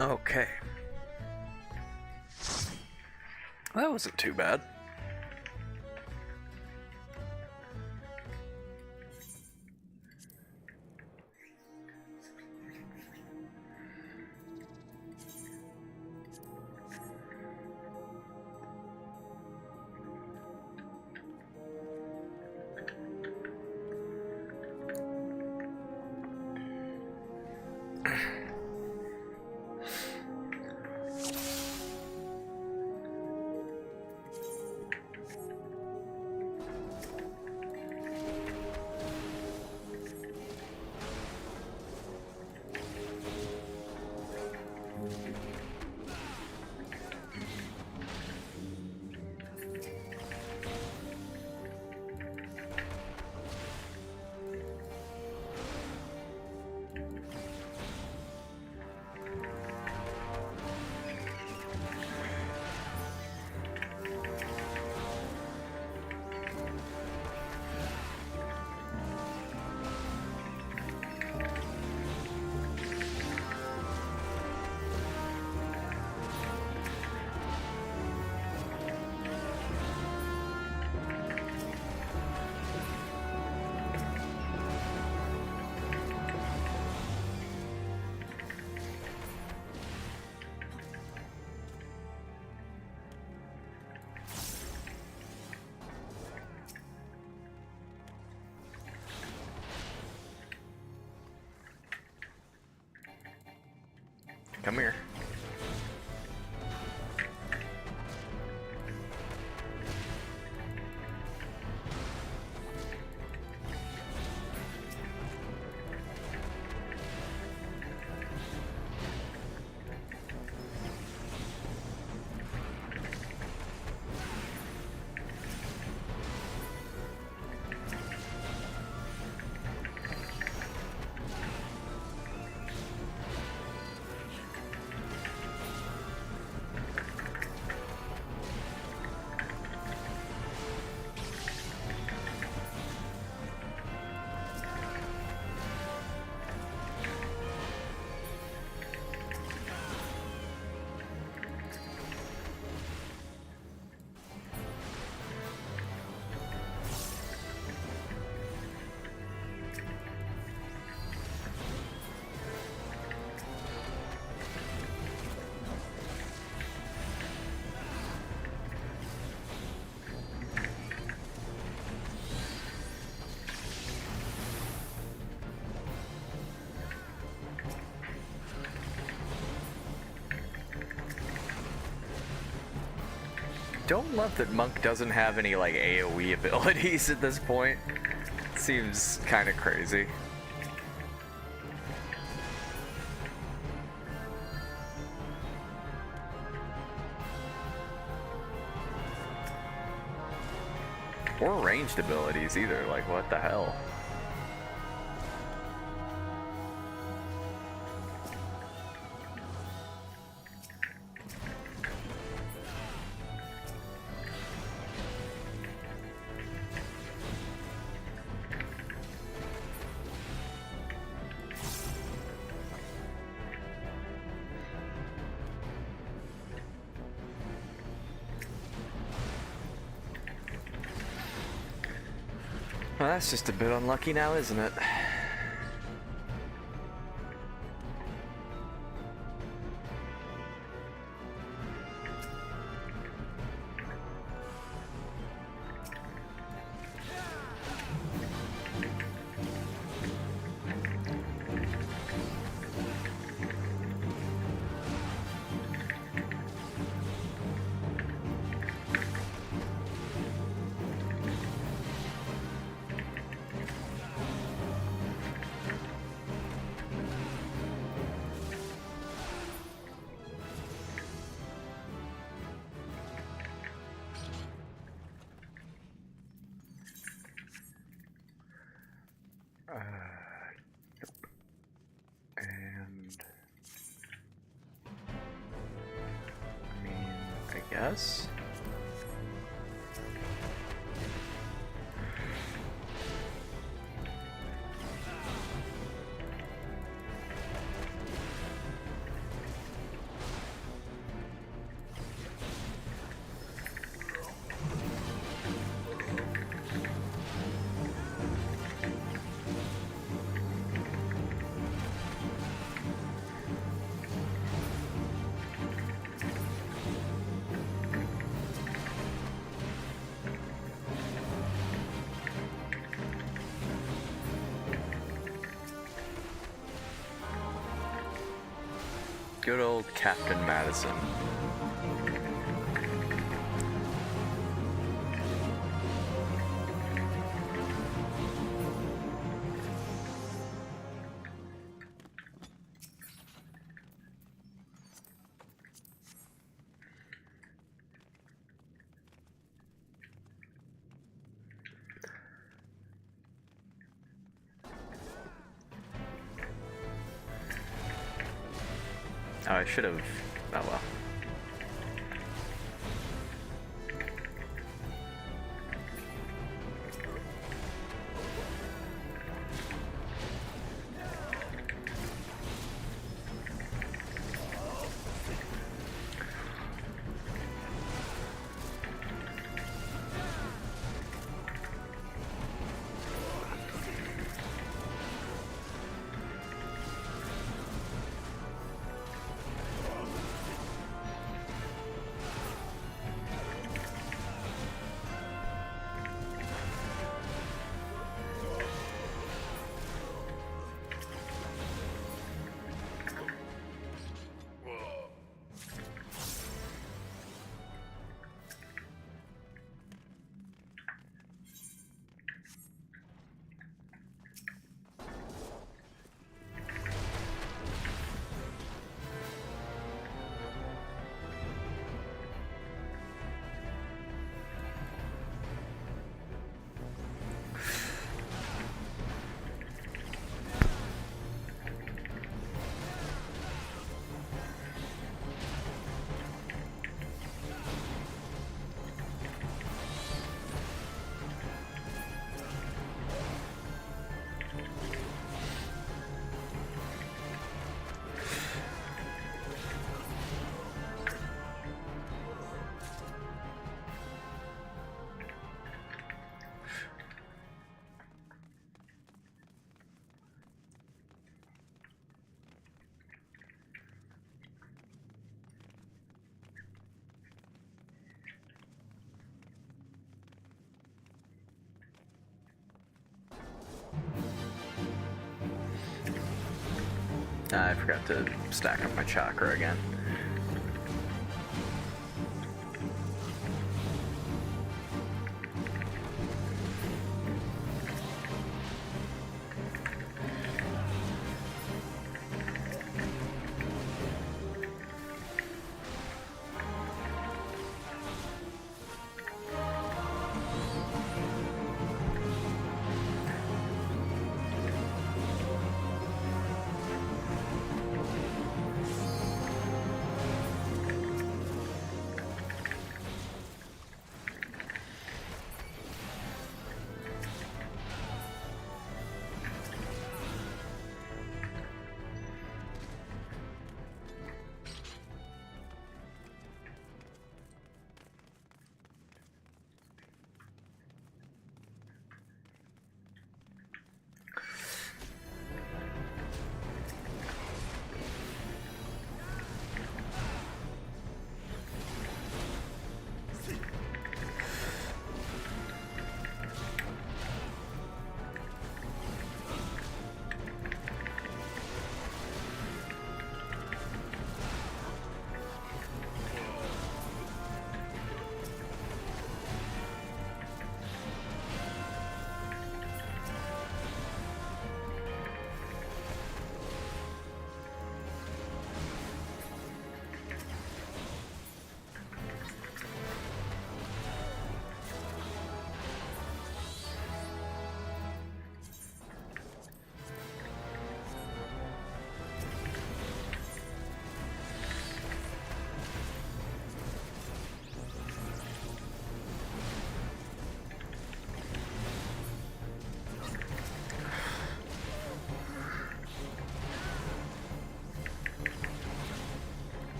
Okay. That wasn't too bad. Come here. Don't love that Monk doesn't have any like AoE abilities at this point. Seems kind of crazy. Or ranged abilities either, like what the hell? Well, that's just a bit unlucky now, isn't it? Yes. Good old Captain Madison. Oh, I should have. Oh well. I forgot to stack up my chakra again.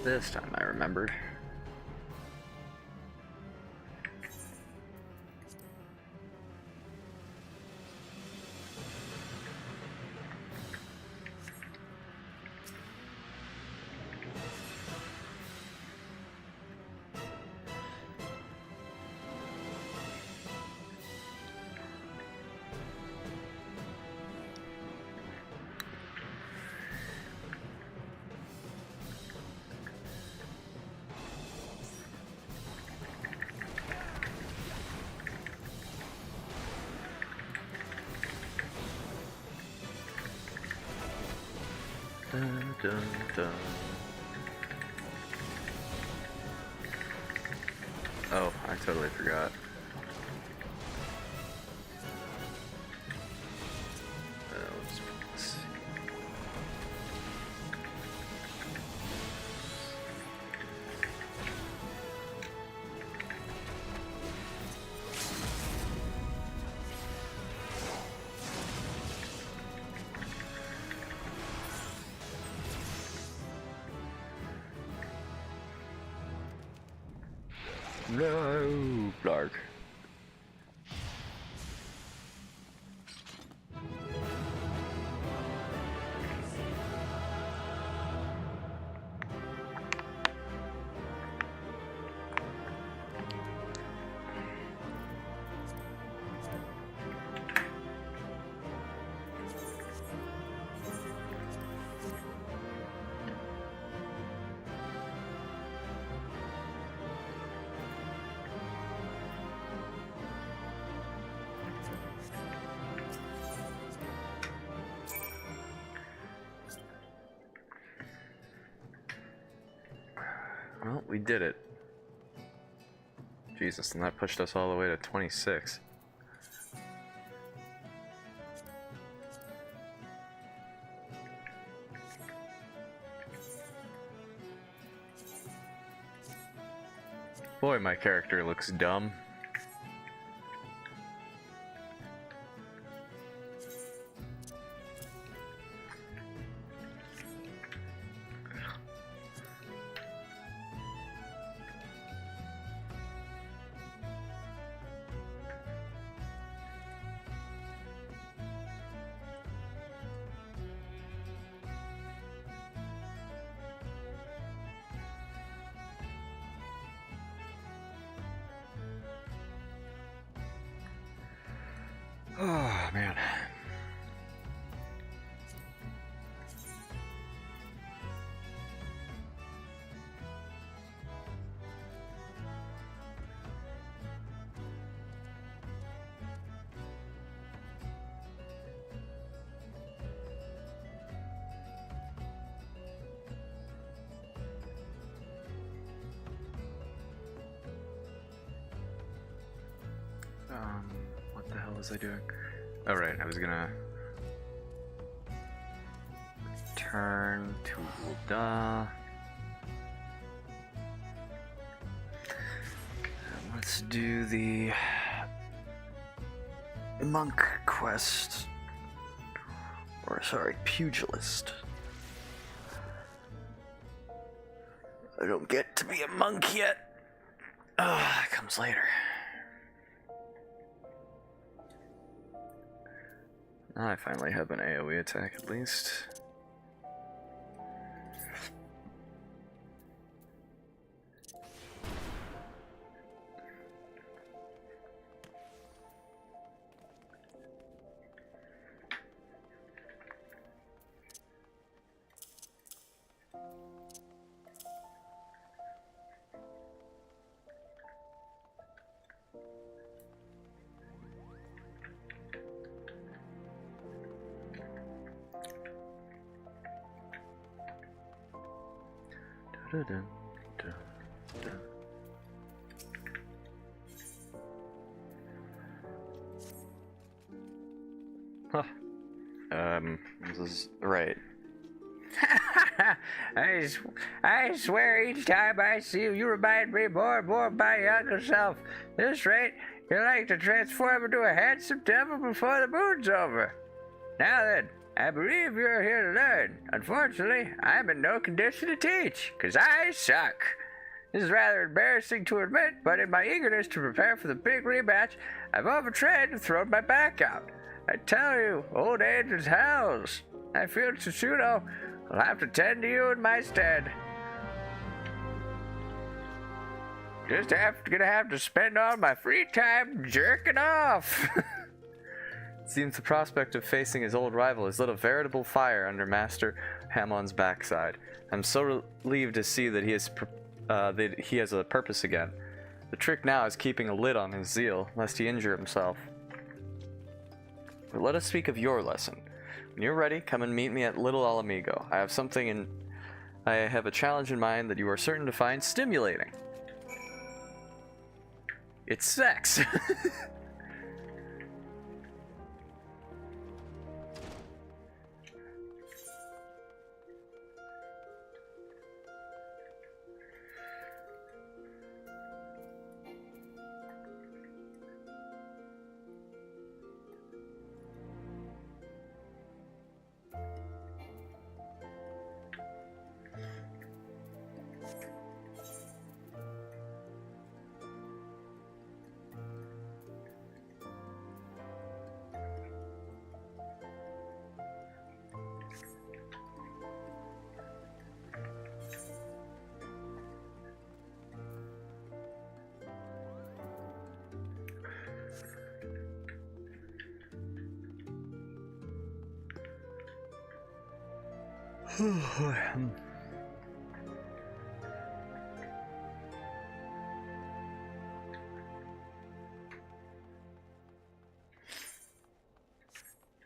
This time I remembered. Dun, dun, dun. Oh, I totally forgot. Let's put this. No, Blarg. Well, we did it. Jesus, and that pushed us all the way to 26. Boy, my character looks dumb. Oh, man. What the hell was I doing? Oh, right, I was gonna turn to Ul'dah. Let's do the monk quest. Or, sorry, pugilist. I don't get to be a monk yet. That comes later. I finally have an AoE attack at least. Dun, dun, dun. Huh. This is right. I swear each time I see you, you remind me more and more of my younger self. This rate, you're like to transform into a handsome devil before the moon's over. Now then, I believe you're here to learn. Unfortunately, I'm in no condition to teach, 'cause I suck. This is rather embarrassing to admit, but in my eagerness to prepare for the big rematch, I've overtrained and thrown my back out. I tell you, old age is hell's. I feel Tsushino will have to tend to you in my stead. Gonna have to spend all my free time jerking off. It seems the prospect of facing his old rival has lit a veritable fire under Master Hamon's backside. I'm so relieved to see that he has a purpose again. The trick now is keeping a lid on his zeal, lest he injure himself. But let us speak of your lesson. When you're ready, come and meet me at Little Alamigo. I have a challenge in mind that you are certain to find stimulating. It's sex.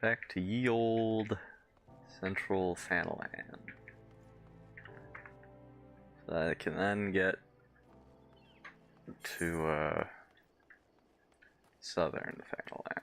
Back to ye old Central Thanalan. So I can then get to Southern Thanalan.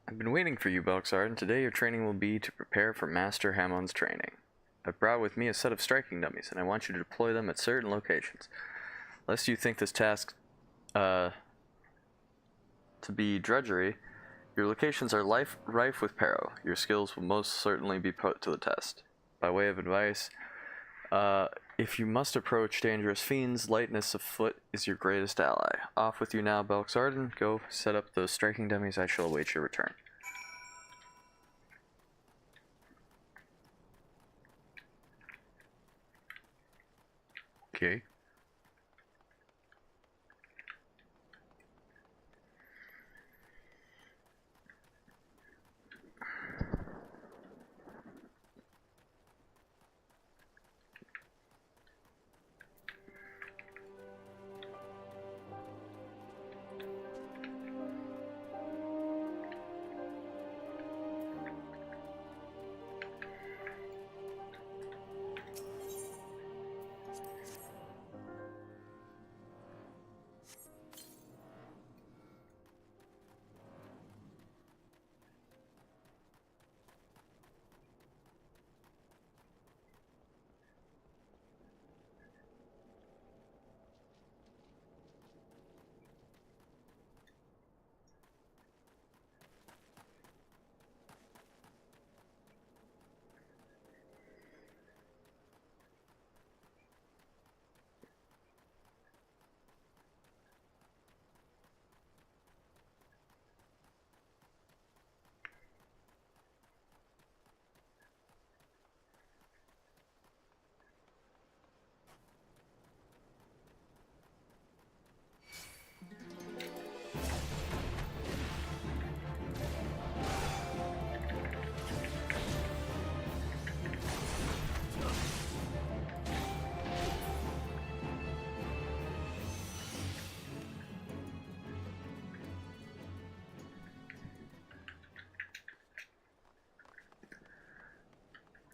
I've been waiting for you, Belxard, and today your training will be to prepare for Master Hammon's training. I've brought with me a set of striking dummies, and I want you to deploy them at certain locations. Lest you think this task, to be drudgery, your locations are rife with peril. Your skills will most certainly be put to the test. By way of advice, if you must approach dangerous fiends, lightness of foot is your greatest ally. Off with you now, Belxarden. Go set up those striking dummies. I shall await your return. Okay.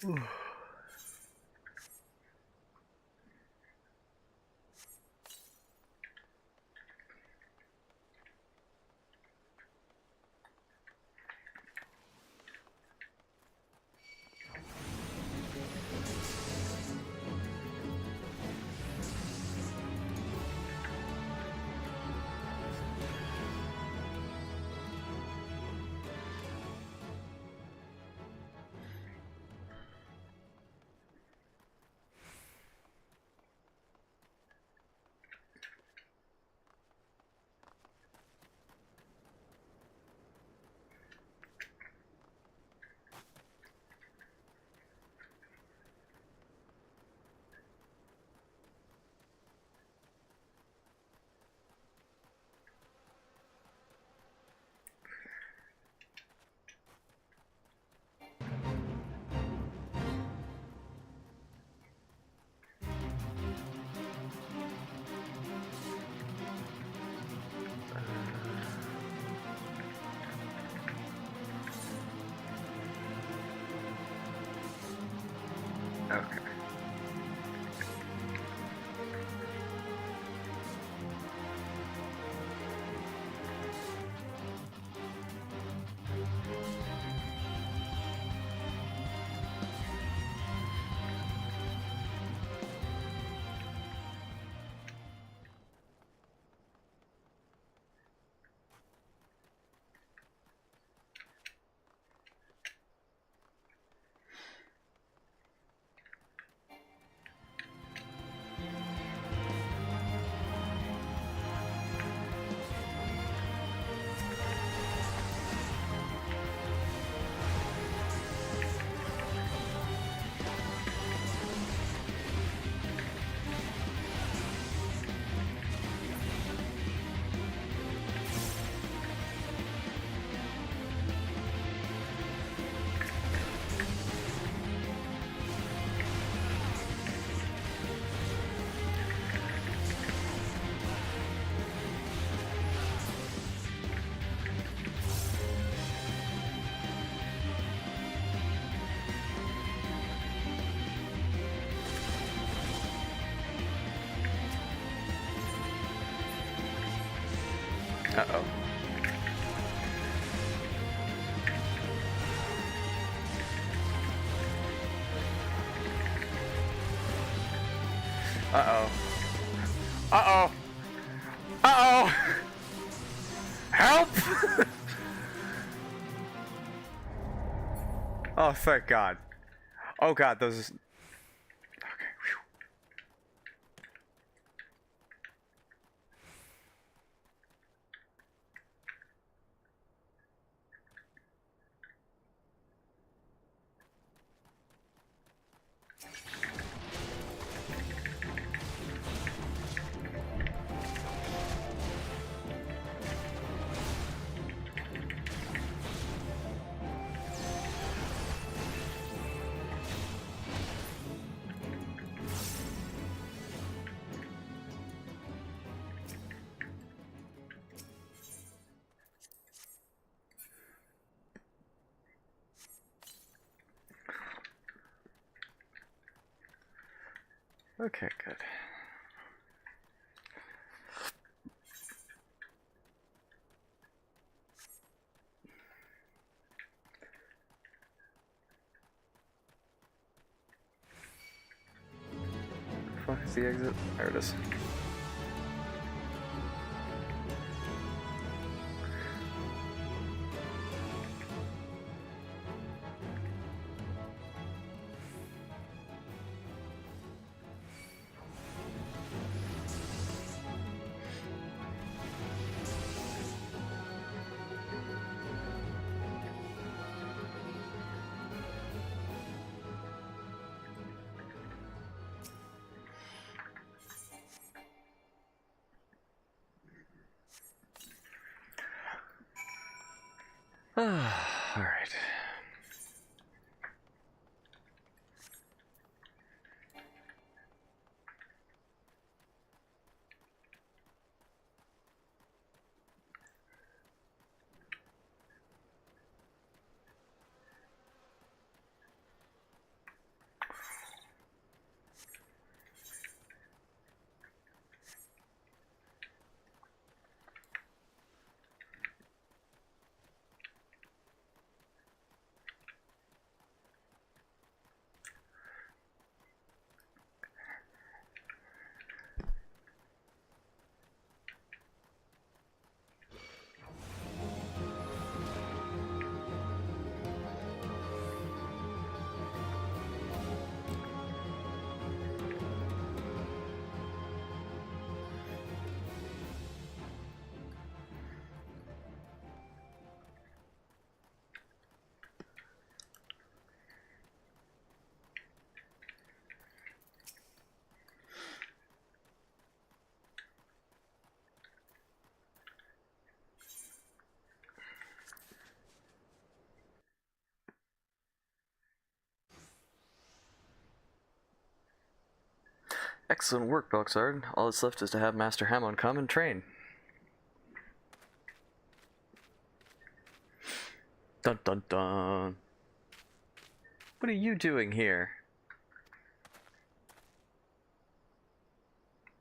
Okay. Uh-oh. Uh-oh. Uh-oh. Uh-oh! Help! Oh, thank God. Oh God, those... Okay, whew. Okay, good. Fuck is the exit? There it is. All right. Excellent work, Belksard. All that's left is to have Master Hamon come and train. Dun dun dun. What are you doing here?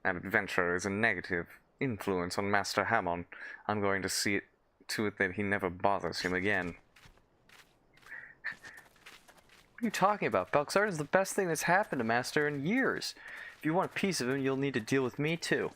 An adventure is a negative influence on Master Hamon. I'm going to see to it that he never bothers him again. What are you talking about? Belksard is the best thing that's happened to Master in years. If you want a piece of him, you'll need to deal with me too.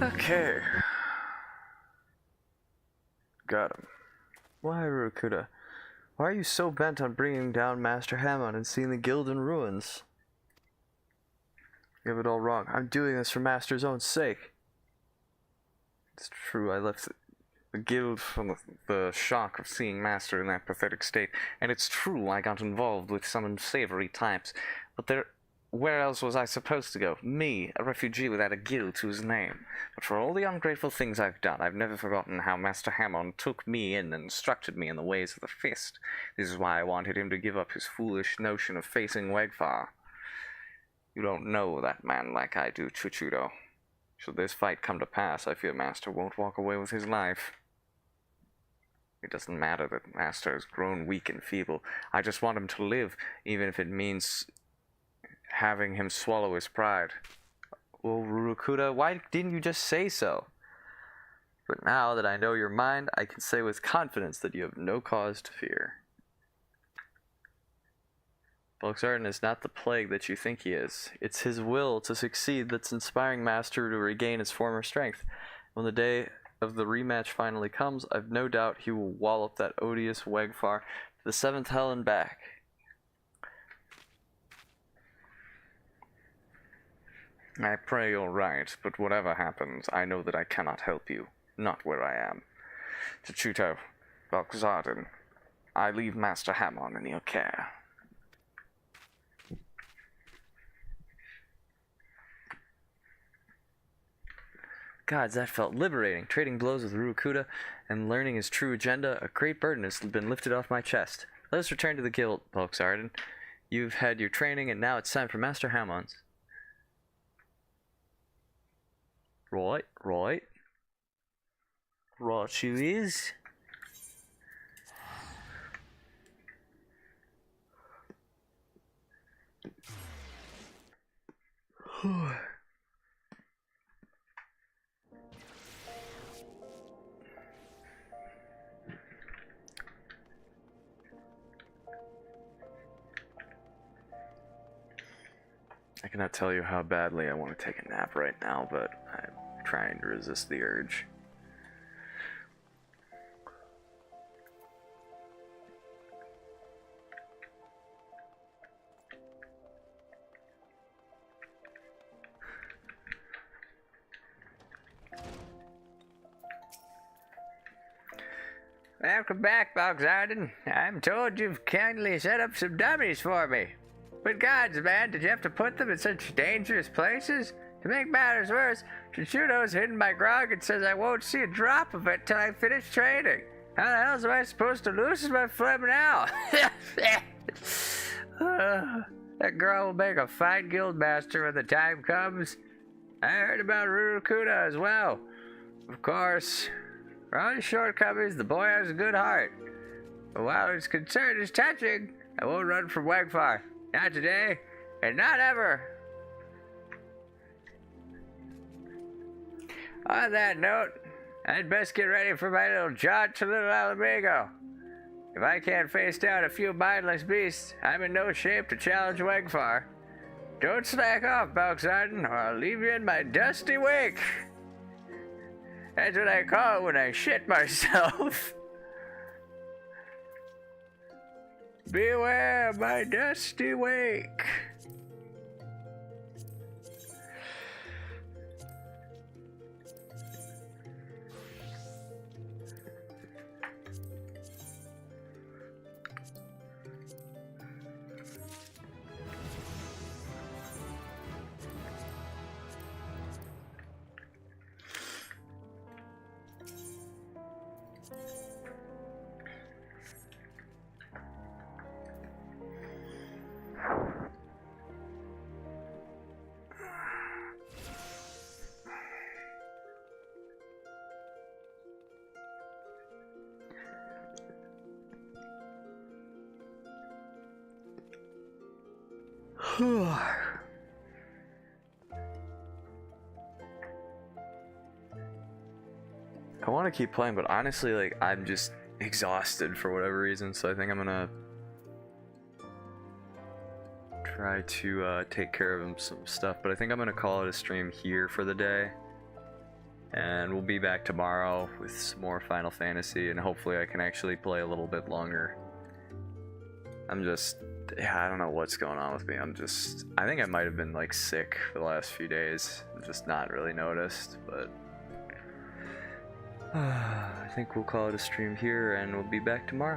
Okay. Got him. Why, Rukuda? Why are you so bent on bringing down Master Hamon and seeing the guild in ruins? You have it all wrong. I'm doing this for Master's own sake. It's true, I left the guild from the shock of seeing Master in that pathetic state, and it's true I got involved with some unsavory types, but where else was I supposed to go? Me, a refugee without a guild to his name. But for all the ungrateful things I've done, I've never forgotten how Master Hamon took me in and instructed me in the ways of the fist. This is why I wanted him to give up his foolish notion of facing Wegfar. You don't know that man like I do, Chuchudo. Should this fight come to pass, I fear Master won't walk away with his life. It doesn't matter that Master has grown weak and feeble. I just want him to live, even if it means having him swallow his pride. Well, Rukuda, why didn't you just say so? But now that I know your mind, I can say with confidence that you have no cause to fear. Belksarden is not the plague that you think he is. It's his will to succeed that's inspiring Master to regain his former strength. When the day of the rematch finally comes, I've no doubt he will wallop that odious Wegfar to the seventh hell and back. I pray you're right, but whatever happens, I know that I cannot help you. Not where I am. Chuchudo, Belksarden, I leave Master Hamon in your care. Gods, that felt liberating. Trading blows with Rukuda and learning his true agenda, a great burden has been lifted off my chest. Let us return to the guild, Belksarden. You've had your training, and now it's time for Master Hamon's. Right. Right, you is. I cannot tell you how badly I want to take a nap right now, but I'm trying to resist the urge. Welcome back, Boxarden. I'm told you've kindly set up some dummies for me. But gods, man, did you have to put them in such dangerous places? To make matters worse, Shishudo's hidden my grog and says I won't see a drop of it till I finish training. How the hell am I supposed to loosen my phlegm now? That girl will make a fine guild master when the time comes. I heard about Rurukuna as well. Of course, for all his shortcomings, the boy has a good heart. But while his concern is touching, I won't run from Wegfar. Not today, and not ever. On that note, I'd best get ready for my little jaunt to Little Alamigo. If I can't face down a few mindless beasts, I'm in no shape to challenge Wegfar. Don't slack off, Boxarden, or I'll leave you in my dusty wake. That's what I call it when I shit myself. Beware my dusty wake. I want to keep playing, but honestly, like, I'm just exhausted for whatever reason, so I think I'm gonna try to take care of some stuff, but I think I'm gonna call it a stream here for the day, and we'll be back tomorrow with some more Final Fantasy, and hopefully I can actually play a little bit longer. I don't know what's going on with me. I think I might have been like sick for the last few days, just not really noticed, but I think we'll call it a stream here, and we'll be back tomorrow.